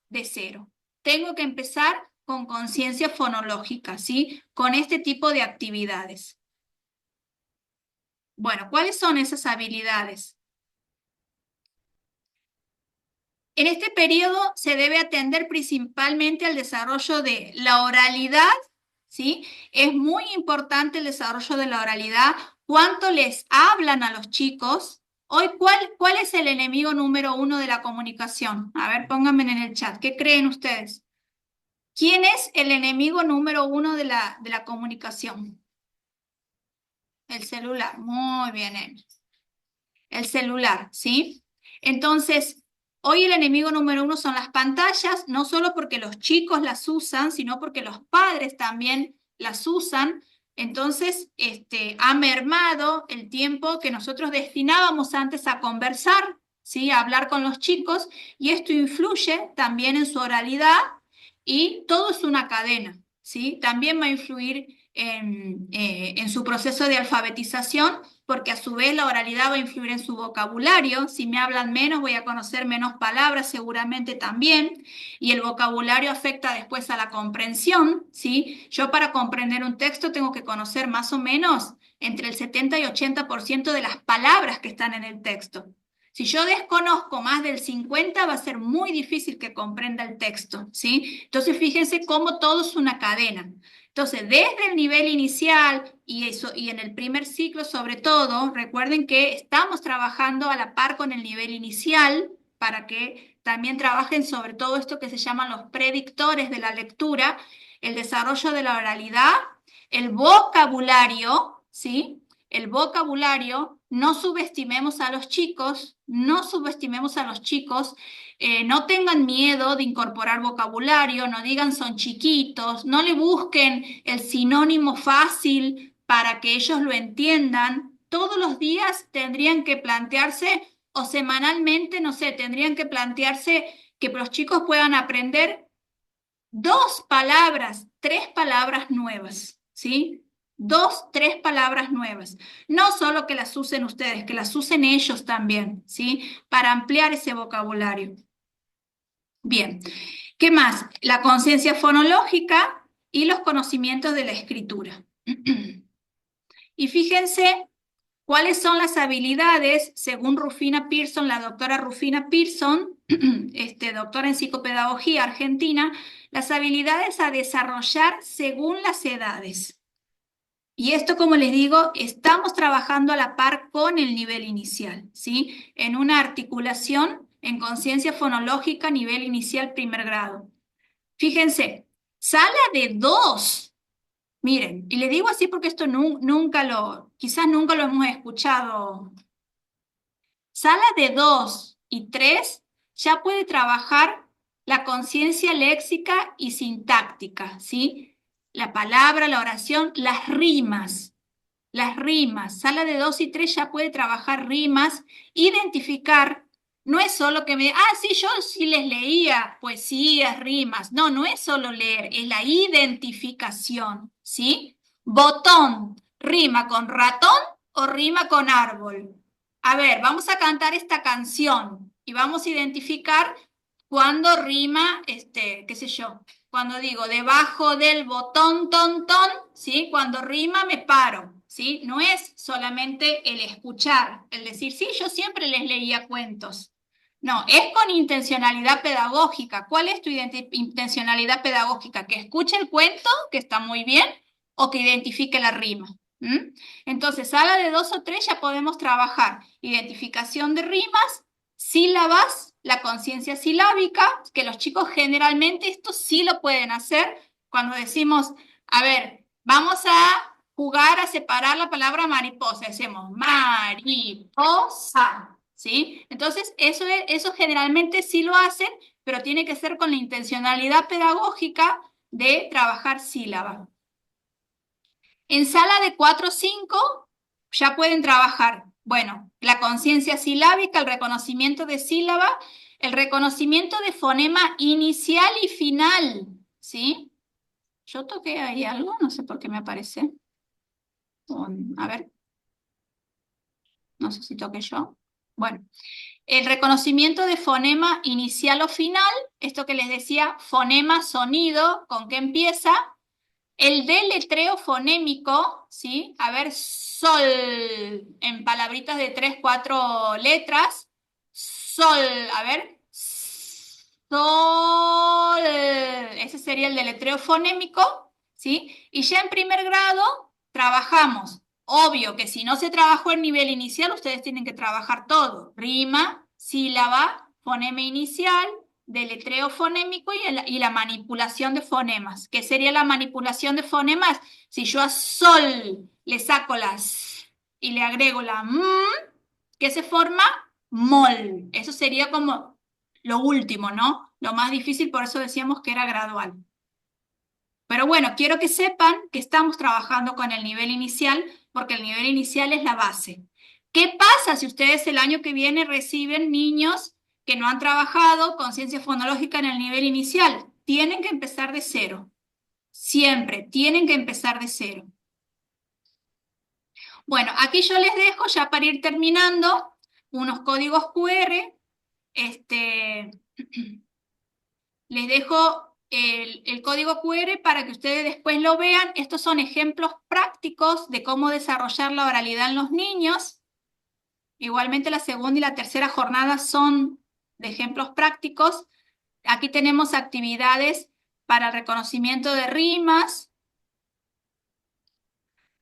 de cero. Tengo que empezar con conciencia fonológica, ¿sí? Con este tipo de actividades. Bueno, ¿cuáles son esas habilidades? En este periodo se debe atender principalmente al desarrollo de la oralidad, ¿sí? Es muy importante el desarrollo de la oralidad. ¿Cuánto les hablan a los chicos? Hoy, ¿cuál es el enemigo número uno de la comunicación? A ver, pónganme en el chat. ¿Qué creen ustedes? ¿Quién es el enemigo número uno de la comunicación? El celular. Muy bien, Emma. El celular, ¿sí? Entonces, hoy el enemigo número uno son las pantallas, no solo porque los chicos las usan, sino porque los padres también las usan. Entonces, ha mermado el tiempo que nosotros destinábamos antes a conversar, ¿sí? A hablar con los chicos, y esto influye también en su oralidad, y todo es una cadena, ¿sí? También va a influir en su proceso de alfabetización, porque a su vez la oralidad va a influir en su vocabulario. Si me hablan menos, voy a conocer menos palabras seguramente también, y el vocabulario afecta después a la comprensión, ¿sí? Yo, para comprender un texto, tengo que conocer más o menos entre el 70 y 80% de las palabras que están en el texto. Si yo desconozco más del 50, va a ser muy difícil que comprenda el texto, ¿sí? Entonces, fíjense cómo todo es una cadena. Entonces, desde el nivel inicial y en el primer ciclo sobre todo, recuerden que estamos trabajando a la par con el nivel inicial para que también trabajen sobre todo esto que se llaman los predictores de la lectura, el desarrollo de la oralidad, el vocabulario, ¿sí? El vocabulario. No subestimemos a los chicos, no subestimemos a los chicos. No tengan miedo de incorporar vocabulario, no digan son chiquitos, no le busquen el sinónimo fácil para que ellos lo entiendan. Todos los días tendrían que plantearse, o semanalmente, no sé, tendrían que plantearse que los chicos puedan aprender 2 palabras, 3 palabras nuevas, ¿sí? 2, 3 palabras nuevas. No solo que las usen ustedes, que las usen ellos también, ¿sí? Para ampliar ese vocabulario. Bien, ¿qué más? La conciencia fonológica y los conocimientos de la escritura. Y fíjense cuáles son las habilidades, según Rufina Pearson, la doctora Rufina Pearson, doctora en psicopedagogía argentina, las habilidades a desarrollar según las edades. Y esto, como les digo, estamos trabajando a la par con el nivel inicial, ¿sí? En una articulación en conciencia fonológica, nivel inicial, primer grado. Fíjense, sala de 2. Miren, y le digo así porque esto quizás nunca lo hemos escuchado. Sala de 2 y 3 ya puede trabajar la conciencia léxica y sintáctica, ¿sí? La palabra, la oración, las rimas. Las rimas. Sala de 2 y 3 ya puede trabajar rimas, identificar. No es solo que sí, yo sí les leía poesías, rimas. No, no es solo leer, es la identificación, ¿sí? Botón, ¿rima con ratón o rima con árbol? A ver, vamos a cantar esta canción y vamos a identificar cuando rima, qué sé yo, cuando digo debajo del botón, ton, ton, ¿sí? Cuando rima me paro, ¿sí? No es solamente el escuchar, el decir, sí, yo siempre les leía cuentos. No, es con intencionalidad pedagógica. ¿Cuál es tu intencionalidad pedagógica? Que escuche el cuento, que está muy bien, o que identifique la rima. Entonces, sala de 2 o 3 ya podemos trabajar identificación de rimas, sílabas, la conciencia silábica, que los chicos generalmente esto sí lo pueden hacer cuando decimos, a ver, vamos a jugar a separar la palabra mariposa. Decimos mariposa, ¿sí? Entonces, eso generalmente sí lo hacen, pero tiene que ser con la intencionalidad pedagógica de trabajar sílaba. En sala de 4 o 5 ya pueden trabajar, bueno, la conciencia silábica, el reconocimiento de sílaba, el reconocimiento de fonema inicial y final, ¿sí? Yo toqué ahí algo, no sé por qué me aparece. A ver, no sé si toqué yo. Bueno, el reconocimiento de fonema inicial o final, esto que les decía, fonema, sonido, ¿con qué empieza? El deletreo fonémico, ¿sí? A ver, sol, en palabritas de 3, 4 letras. Sol, a ver. Sol. Ese sería el deletreo fonémico, ¿sí? Y ya en primer grado trabajamos. Obvio que si no se trabajó en nivel inicial, ustedes tienen que trabajar todo. Rima, sílaba, fonema inicial, deletreo fonémico y la manipulación de fonemas. ¿Qué sería la manipulación de fonemas? Si yo a sol le saco las y le agrego la ¿qué se forma? Mol. Eso sería como lo último, ¿no? Lo más difícil, por eso decíamos que era gradual. Pero bueno, quiero que sepan que estamos trabajando con el nivel inicial, porque el nivel inicial es la base. ¿Qué pasa si ustedes el año que viene reciben niños que no han trabajado conciencia fonológica en el nivel inicial? Tienen que empezar de cero. Siempre tienen que empezar de cero. Bueno, aquí yo les dejo ya para ir terminando unos códigos QR. Les dejo el código QR para que ustedes después lo vean. Estos son ejemplos prácticos de cómo desarrollar la oralidad en los niños. Igualmente la segunda y la tercera jornada son de ejemplos prácticos. Aquí tenemos actividades para el reconocimiento de rimas.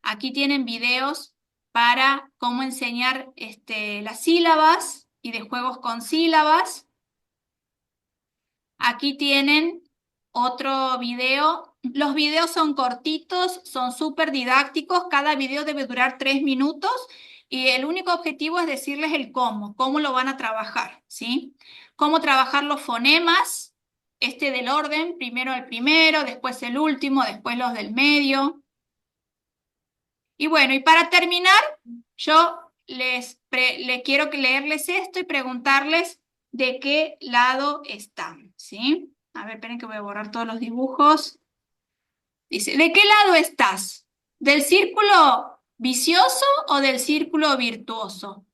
Aquí tienen videos para cómo enseñar las sílabas y de juegos con sílabas. Aquí tienen otro video. Los videos son cortitos, son súper didácticos. Cada video debe durar 3 minutos y el único objetivo es decirles el cómo lo van a trabajar, ¿sí? Cómo trabajar los fonemas, del orden, primero el primero, después el último, después los del medio. Y bueno, y para terminar, yo les quiero leerles esto y preguntarles de qué lado están, ¿sí? A ver, esperen que voy a borrar todos los dibujos. Dice, ¿de qué lado estás? ¿Del círculo vicioso o del círculo virtuoso?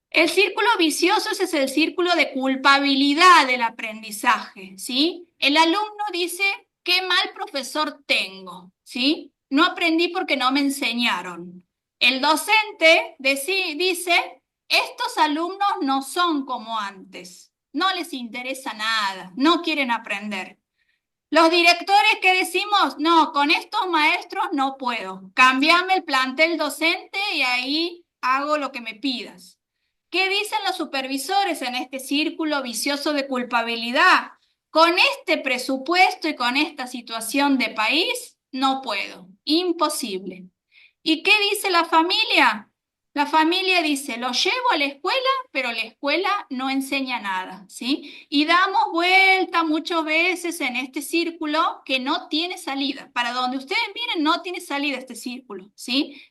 El círculo vicioso ese es el círculo de culpabilidad del aprendizaje, ¿sí? El alumno dice, qué mal profesor tengo, ¿sí? No aprendí porque no me enseñaron. El docente dice, estos alumnos no son como antes, no les interesa nada, no quieren aprender. Los directores que decimos, no, con estos maestros no puedo, cambiame el plantel docente y ahí hago lo que me pidas. ¿Qué dicen los supervisores en este círculo vicioso de culpabilidad? Con este presupuesto y con esta situación de país, no puedo, imposible. ¿Y qué dice la familia? La familia dice, lo llevo a la escuela, pero la escuela no enseña nada, ¿sí? Y damos vuelta muchas veces en este círculo que no tiene salida. Para donde ustedes miren, no tiene salida este círculo, ¿sí?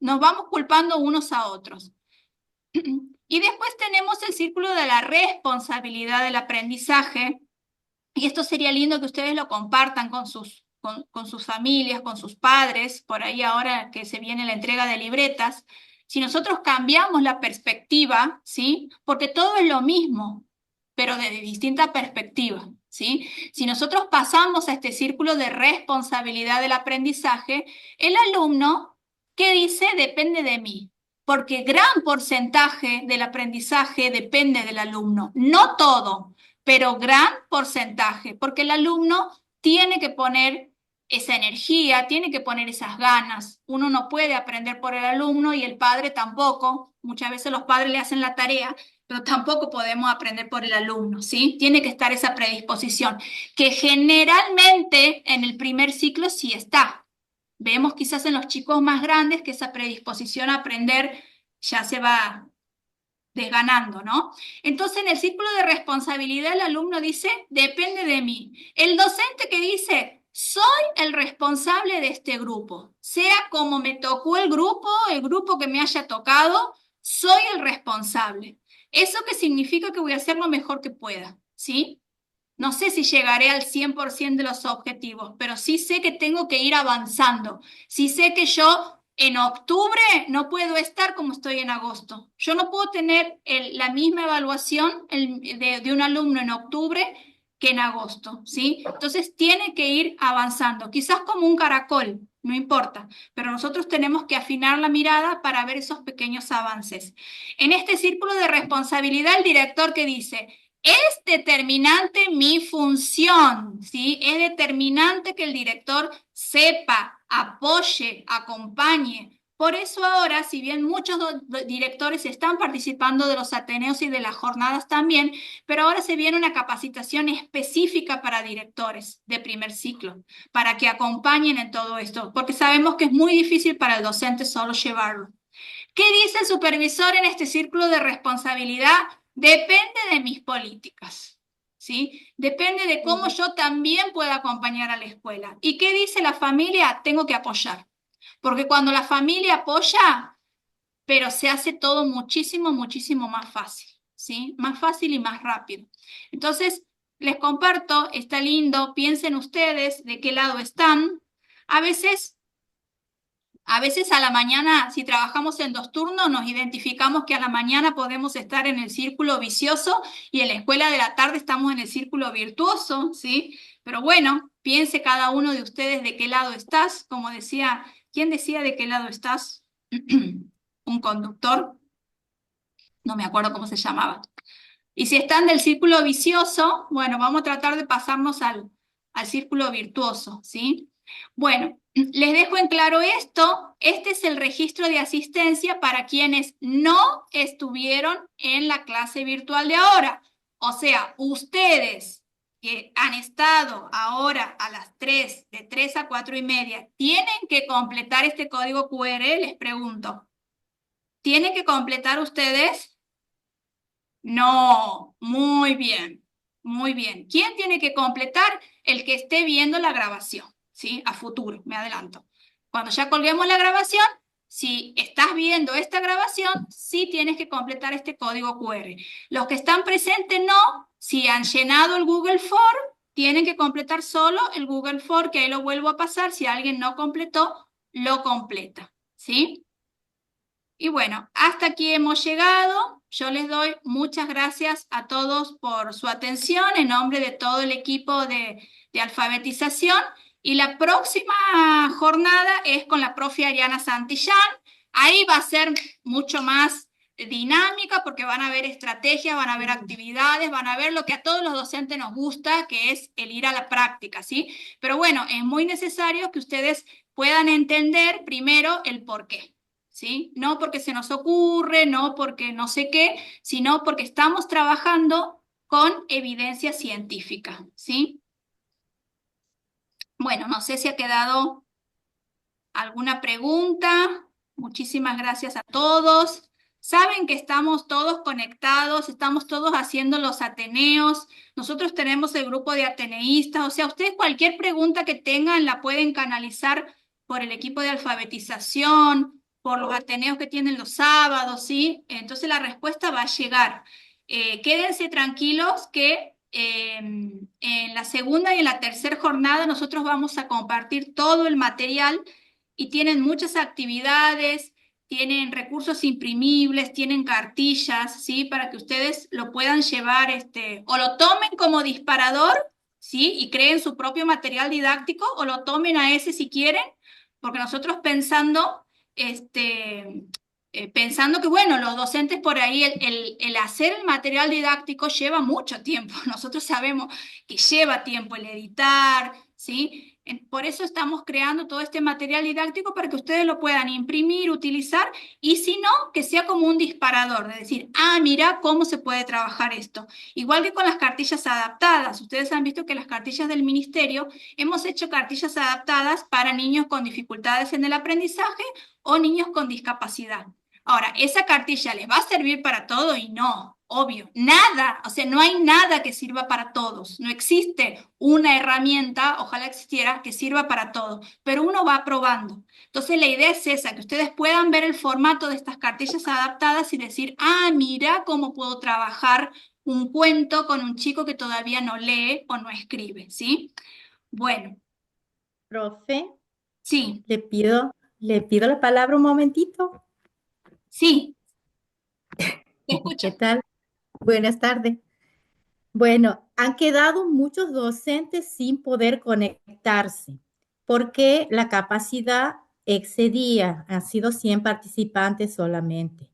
Nos vamos culpando unos a otros. Y después tenemos el círculo de la responsabilidad del aprendizaje, y esto sería lindo que ustedes lo compartan con sus familias, con sus padres, por ahí ahora que se viene la entrega de libretas. Si nosotros cambiamos la perspectiva, ¿sí? Porque todo es lo mismo, pero desde distinta perspectiva, ¿sí? Si nosotros pasamos a este círculo de responsabilidad del aprendizaje, el alumno, ¿qué dice? Depende de mí. Porque gran porcentaje del aprendizaje depende del alumno, no todo, pero gran porcentaje, porque el alumno tiene que poner esa energía, tiene que poner esas ganas. Uno no puede aprender por el alumno y el padre tampoco. Muchas veces los padres le hacen la tarea, pero tampoco podemos aprender por el alumno, ¿sí? Tiene que estar esa predisposición, que generalmente en el primer ciclo sí está. Vemos quizás en los chicos más grandes que esa predisposición a aprender ya se va desganando, ¿no? Entonces, en el círculo de responsabilidad, el alumno dice, depende de mí. El docente que dice, soy el responsable de este grupo, sea como me tocó el grupo que me haya tocado, soy el responsable. ¿Eso qué significa? Que voy a hacer lo mejor que pueda, ¿sí? No sé si llegaré al 100% de los objetivos, pero sí sé que tengo que ir avanzando. Sí sé que yo en octubre no puedo estar como estoy en agosto. Yo no puedo tener la misma evaluación de un alumno en octubre que en agosto, ¿sí? Entonces tiene que ir avanzando, quizás como un caracol, no importa, pero nosotros tenemos que afinar la mirada para ver esos pequeños avances. En este círculo de responsabilidad, el director que dice, es determinante mi función, ¿sí? Es determinante que el director sepa, apoye, acompañe. Por eso ahora, si bien muchos directores están participando de los Ateneos y de las jornadas también, pero ahora se viene una capacitación específica para directores de primer ciclo, para que acompañen en todo esto, porque sabemos que es muy difícil para el docente solo llevarlo. ¿Qué dice el supervisor en este círculo de responsabilidad? Depende de mis políticas, ¿sí? Depende de cómo yo también pueda acompañar a la escuela. ¿Y qué dice la familia? Tengo que apoyar. Porque cuando la familia apoya, pero se hace todo muchísimo, muchísimo más fácil, ¿sí? Más fácil y más rápido. Entonces, les comparto, está lindo, piensen ustedes de qué lado están. A veces a la mañana, si trabajamos en 2 turnos, nos identificamos que a la mañana podemos estar en el círculo vicioso y en la escuela de la tarde estamos en el círculo virtuoso, ¿sí? Pero bueno, piense cada uno de ustedes de qué lado estás. Como decía, ¿quién decía de qué lado estás? Un conductor, no me acuerdo cómo se llamaba. Y si están del círculo vicioso, bueno, vamos a tratar de pasarnos al círculo virtuoso, ¿sí? Bueno, les dejo en claro esto. Este es el registro de asistencia para quienes no estuvieron en la clase virtual de ahora. O sea, ustedes que han estado ahora a las 3, de 3 a 4:30, ¿tienen que completar este código QR? Les pregunto. ¿Tienen que completar ustedes? No, muy bien, muy bien. ¿Quién tiene que completar? El que esté viendo la grabación, ¿sí? A futuro, me adelanto. Cuando ya colguemos la grabación, si estás viendo esta grabación, sí tienes que completar este código QR. Los que están presentes no. Si han llenado el Google Form, tienen que completar solo el Google Form, que ahí lo vuelvo a pasar. Si alguien no completó, lo completa, ¿sí? Y bueno, hasta aquí hemos llegado. Yo les doy muchas gracias a todos por su atención en nombre de todo el equipo de alfabetización. Y la próxima jornada es con la profe Ariana Santillán. Ahí va a ser mucho más dinámica porque van a ver estrategias, van a ver actividades, van a ver lo que a todos los docentes nos gusta, que es el ir a la práctica, ¿sí? Pero bueno, es muy necesario que ustedes puedan entender primero el por qué. ¿Sí? No porque se nos ocurre, no porque no sé qué, sino porque estamos trabajando con evidencia científica, ¿sí? Bueno, no sé si ha quedado alguna pregunta. Muchísimas gracias a todos. Saben que estamos todos conectados, estamos todos haciendo los Ateneos. Nosotros tenemos el grupo de ateneístas, o sea, ustedes cualquier pregunta que tengan la pueden canalizar por el equipo de alfabetización, por los Ateneos que tienen los sábados, ¿sí? Entonces la respuesta va a llegar. Quédense tranquilos que en la segunda y en la tercera jornada nosotros vamos a compartir todo el material y tienen muchas actividades, tienen recursos imprimibles, tienen cartillas, ¿sí? Para que ustedes lo puedan llevar, o lo tomen como disparador, ¿sí? Y creen su propio material didáctico, o lo tomen a ese si quieren, porque nosotros pensando que, bueno, los docentes por ahí, el hacer el material didáctico lleva mucho tiempo. Nosotros sabemos que lleva tiempo el editar, ¿sí? Por eso estamos creando todo este material didáctico para que ustedes lo puedan imprimir, utilizar, y si no, que sea como un disparador, de decir, ah, mira cómo se puede trabajar esto. Igual que con las cartillas adaptadas. Ustedes han visto que las cartillas del ministerio, hemos hecho cartillas adaptadas para niños con dificultades en el aprendizaje o niños con discapacidad. Ahora, ¿esa cartilla les va a servir para todo? Y no, obvio, nada, o sea, no hay nada que sirva para todos, no existe una herramienta, ojalá existiera, que sirva para todo, pero uno va probando. Entonces la idea es esa, que ustedes puedan ver el formato de estas cartillas adaptadas y decir, ah, mira cómo puedo trabajar un cuento con un chico que todavía no lee o no escribe, ¿sí? Bueno, Profe, sí, le pido la palabra un momentito. sí, te escucho. ¿Qué tal? Buenas tardes. Bueno, han quedado muchos docentes sin poder conectarse porque la capacidad excedía, han sido 100 participantes solamente.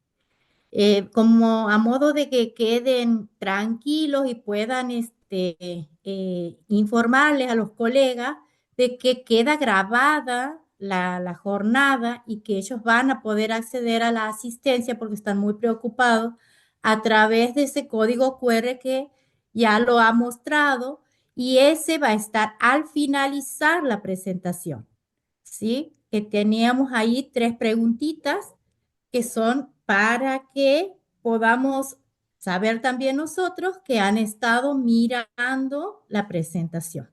Como a modo de que queden tranquilos y puedan informarles a los colegas de que queda grabada la jornada y que ellos van a poder acceder a la asistencia porque están muy preocupados a través de ese código QR que ya lo ha mostrado y ese va a estar al finalizar la presentación. ¿Sí? Que teníamos ahí 3 preguntitas que son para que podamos saber también nosotros que han estado mirando la presentación.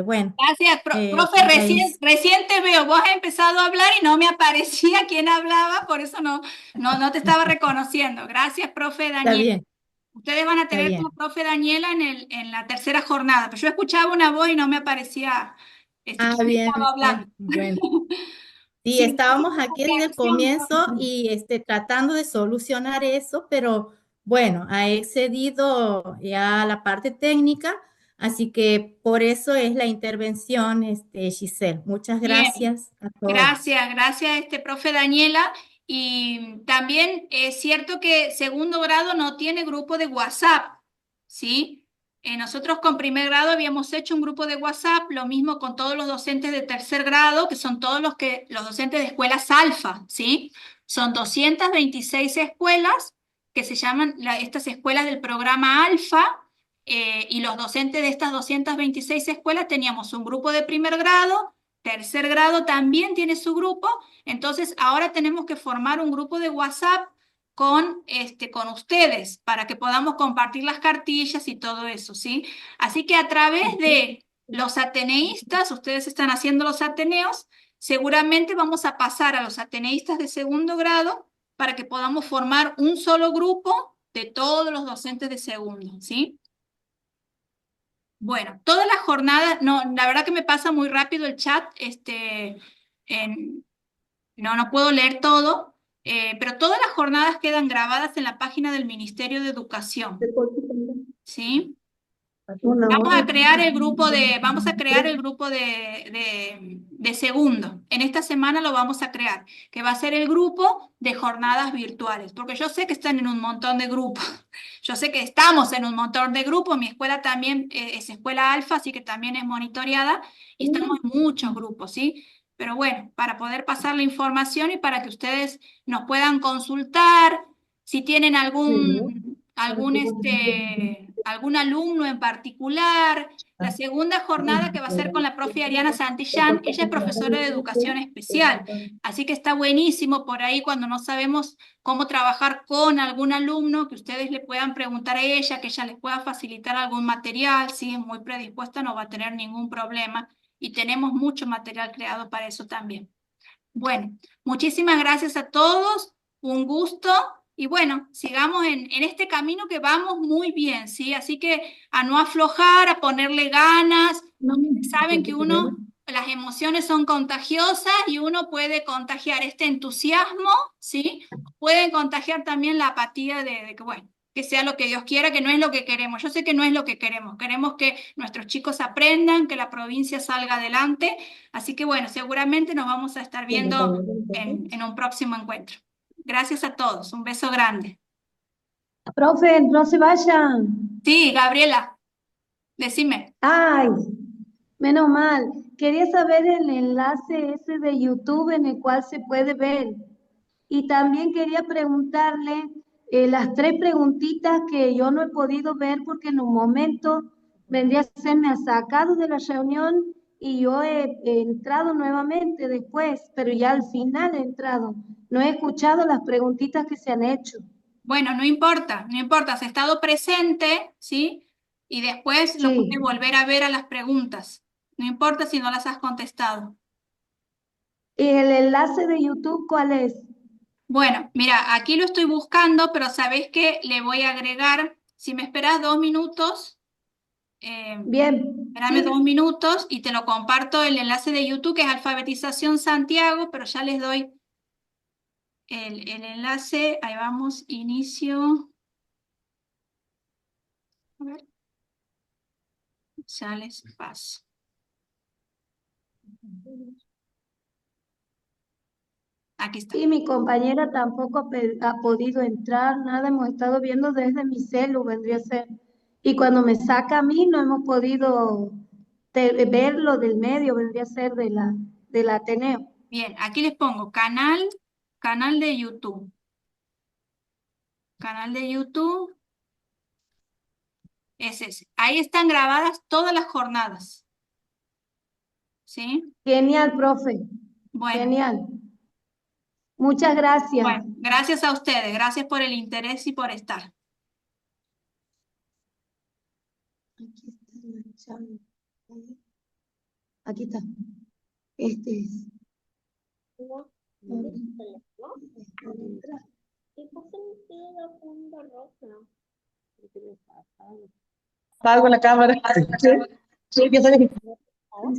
Bueno, Gracias, profe, para recién te veo, vos has empezado a hablar y no me aparecía quién hablaba, por eso no te estaba reconociendo. Gracias, profe está Daniel. bien, Ustedes van a está tener bien. como profe Daniela en la tercera jornada, pero yo escuchaba una voz y no me aparecía Ah, quién bien, estaba bien, hablando. bueno. Sí, Sí, gracias estábamos por la aquí desde el aclaración, comienzo profe. y tratando de solucionar eso, pero bueno, ha excedido ya la parte técnica, así que por eso es la intervención, Giselle. Muchas Bien. gracias a todos. Gracias, profe Daniela. Y también es cierto que segundo grado no tiene grupo de WhatsApp, ¿sí? Nosotros con primer grado habíamos hecho un grupo de WhatsApp, lo mismo con todos los docentes de tercer grado, que son todos los docentes de escuelas alfa, ¿sí? Son 226 escuelas que se llaman estas escuelas del programa alfa, y los docentes de estas 226 escuelas teníamos un grupo de primer grado. Tercer grado también tiene su grupo, entonces ahora tenemos que formar un grupo de WhatsApp con ustedes para que podamos compartir las cartillas y todo eso, ¿sí? Así que a través de los ateneístas, ustedes están haciendo los ateneos, seguramente vamos a pasar a los ateneístas de segundo grado para que podamos formar un solo grupo de todos los docentes de segundo, ¿sí? Bueno, toda la jornada, no, la verdad que me pasa muy rápido el chat, en- no puedo leer todo, pero todas las jornadas quedan grabadas en la página del Ministerio de Educación, ¿sí? Una hora. Vamos a crear el grupo de segundo. En esta semana lo vamos a crear, que va a ser el grupo de jornadas virtuales, porque yo sé que están en un montón de grupos. Yo sé que estamos en un montón de grupos. Mi escuela también es escuela alfa, así que también es monitoreada y estamos en muchos grupos, ¿sí? Pero bueno, para poder pasar la información y para que ustedes nos puedan consultar, si tienen algún alumno en particular. La segunda jornada que va a ser con la profe Ariana Santillán, ella es profesora de educación especial, así que está buenísimo por ahí cuando no sabemos cómo trabajar con algún alumno, que ustedes le puedan preguntar a ella, que ella les pueda facilitar algún material, si es muy predispuesta no va a tener ningún problema y tenemos mucho material creado para eso también. Bueno, muchísimas gracias a todos, un gusto y bueno, sigamos en este camino que vamos muy bien, ¿sí? Así que a no aflojar, a ponerle ganas. Ustedes saben que las emociones son contagiosas y uno puede contagiar este entusiasmo, ¿sí? Pueden contagiar también la apatía de que, bueno, que sea lo que Dios quiera, que no es lo que queremos. Yo sé que no es lo que queremos. Queremos que nuestros chicos aprendan, que la provincia salga adelante. Así que bueno, seguramente nos vamos a estar viendo en un próximo encuentro. Gracias a todos, un beso grande. Profe, no se vayan. Sí, Gabriela, decime. Ay, Menos mal. Quería saber el enlace ese de YouTube en el cual se puede ver. Y también quería preguntarle las 3 preguntitas que yo no he podido ver porque en un momento se me ha sacado de la reunión y yo he entrado nuevamente después, pero ya al final he entrado. No he escuchado las preguntitas que se han hecho. Bueno, no importa, no importa, has estado presente, ¿sí? Y después lo Sí. puedes volver a ver a las preguntas. No importa si no las has contestado. ¿Y el enlace de YouTube cuál es? Bueno, mira, aquí lo estoy buscando, pero sabés que le voy a agregar, si me esperas 2 minutos, Bien, espérame sí. 2 minutos y te lo comparto el enlace de YouTube que es Alfabetización Santiago, pero ya les doy el enlace. Ahí vamos, inicio. A ver, ya les paso. Aquí está. Y mi compañera tampoco ha podido entrar, nada, hemos estado viendo desde mi celu, vendría a ser. Y cuando me saca a mí, no hemos podido ver lo del medio, vendría a ser del Ateneo. Bien, aquí les pongo canal de YouTube. Canal de YouTube es ese. Ahí están grabadas todas las jornadas. ¿Sí? Genial, profe, Bueno, genial. Muchas gracias. bueno, gracias a ustedes. Gracias por el interés y por estar. Aquí está la charla. Aquí está. Este es. No, Mm. ¿no? ¿Y por qué no tiene la funda roja? Salgo en la cámara. Sí, sí, que soy-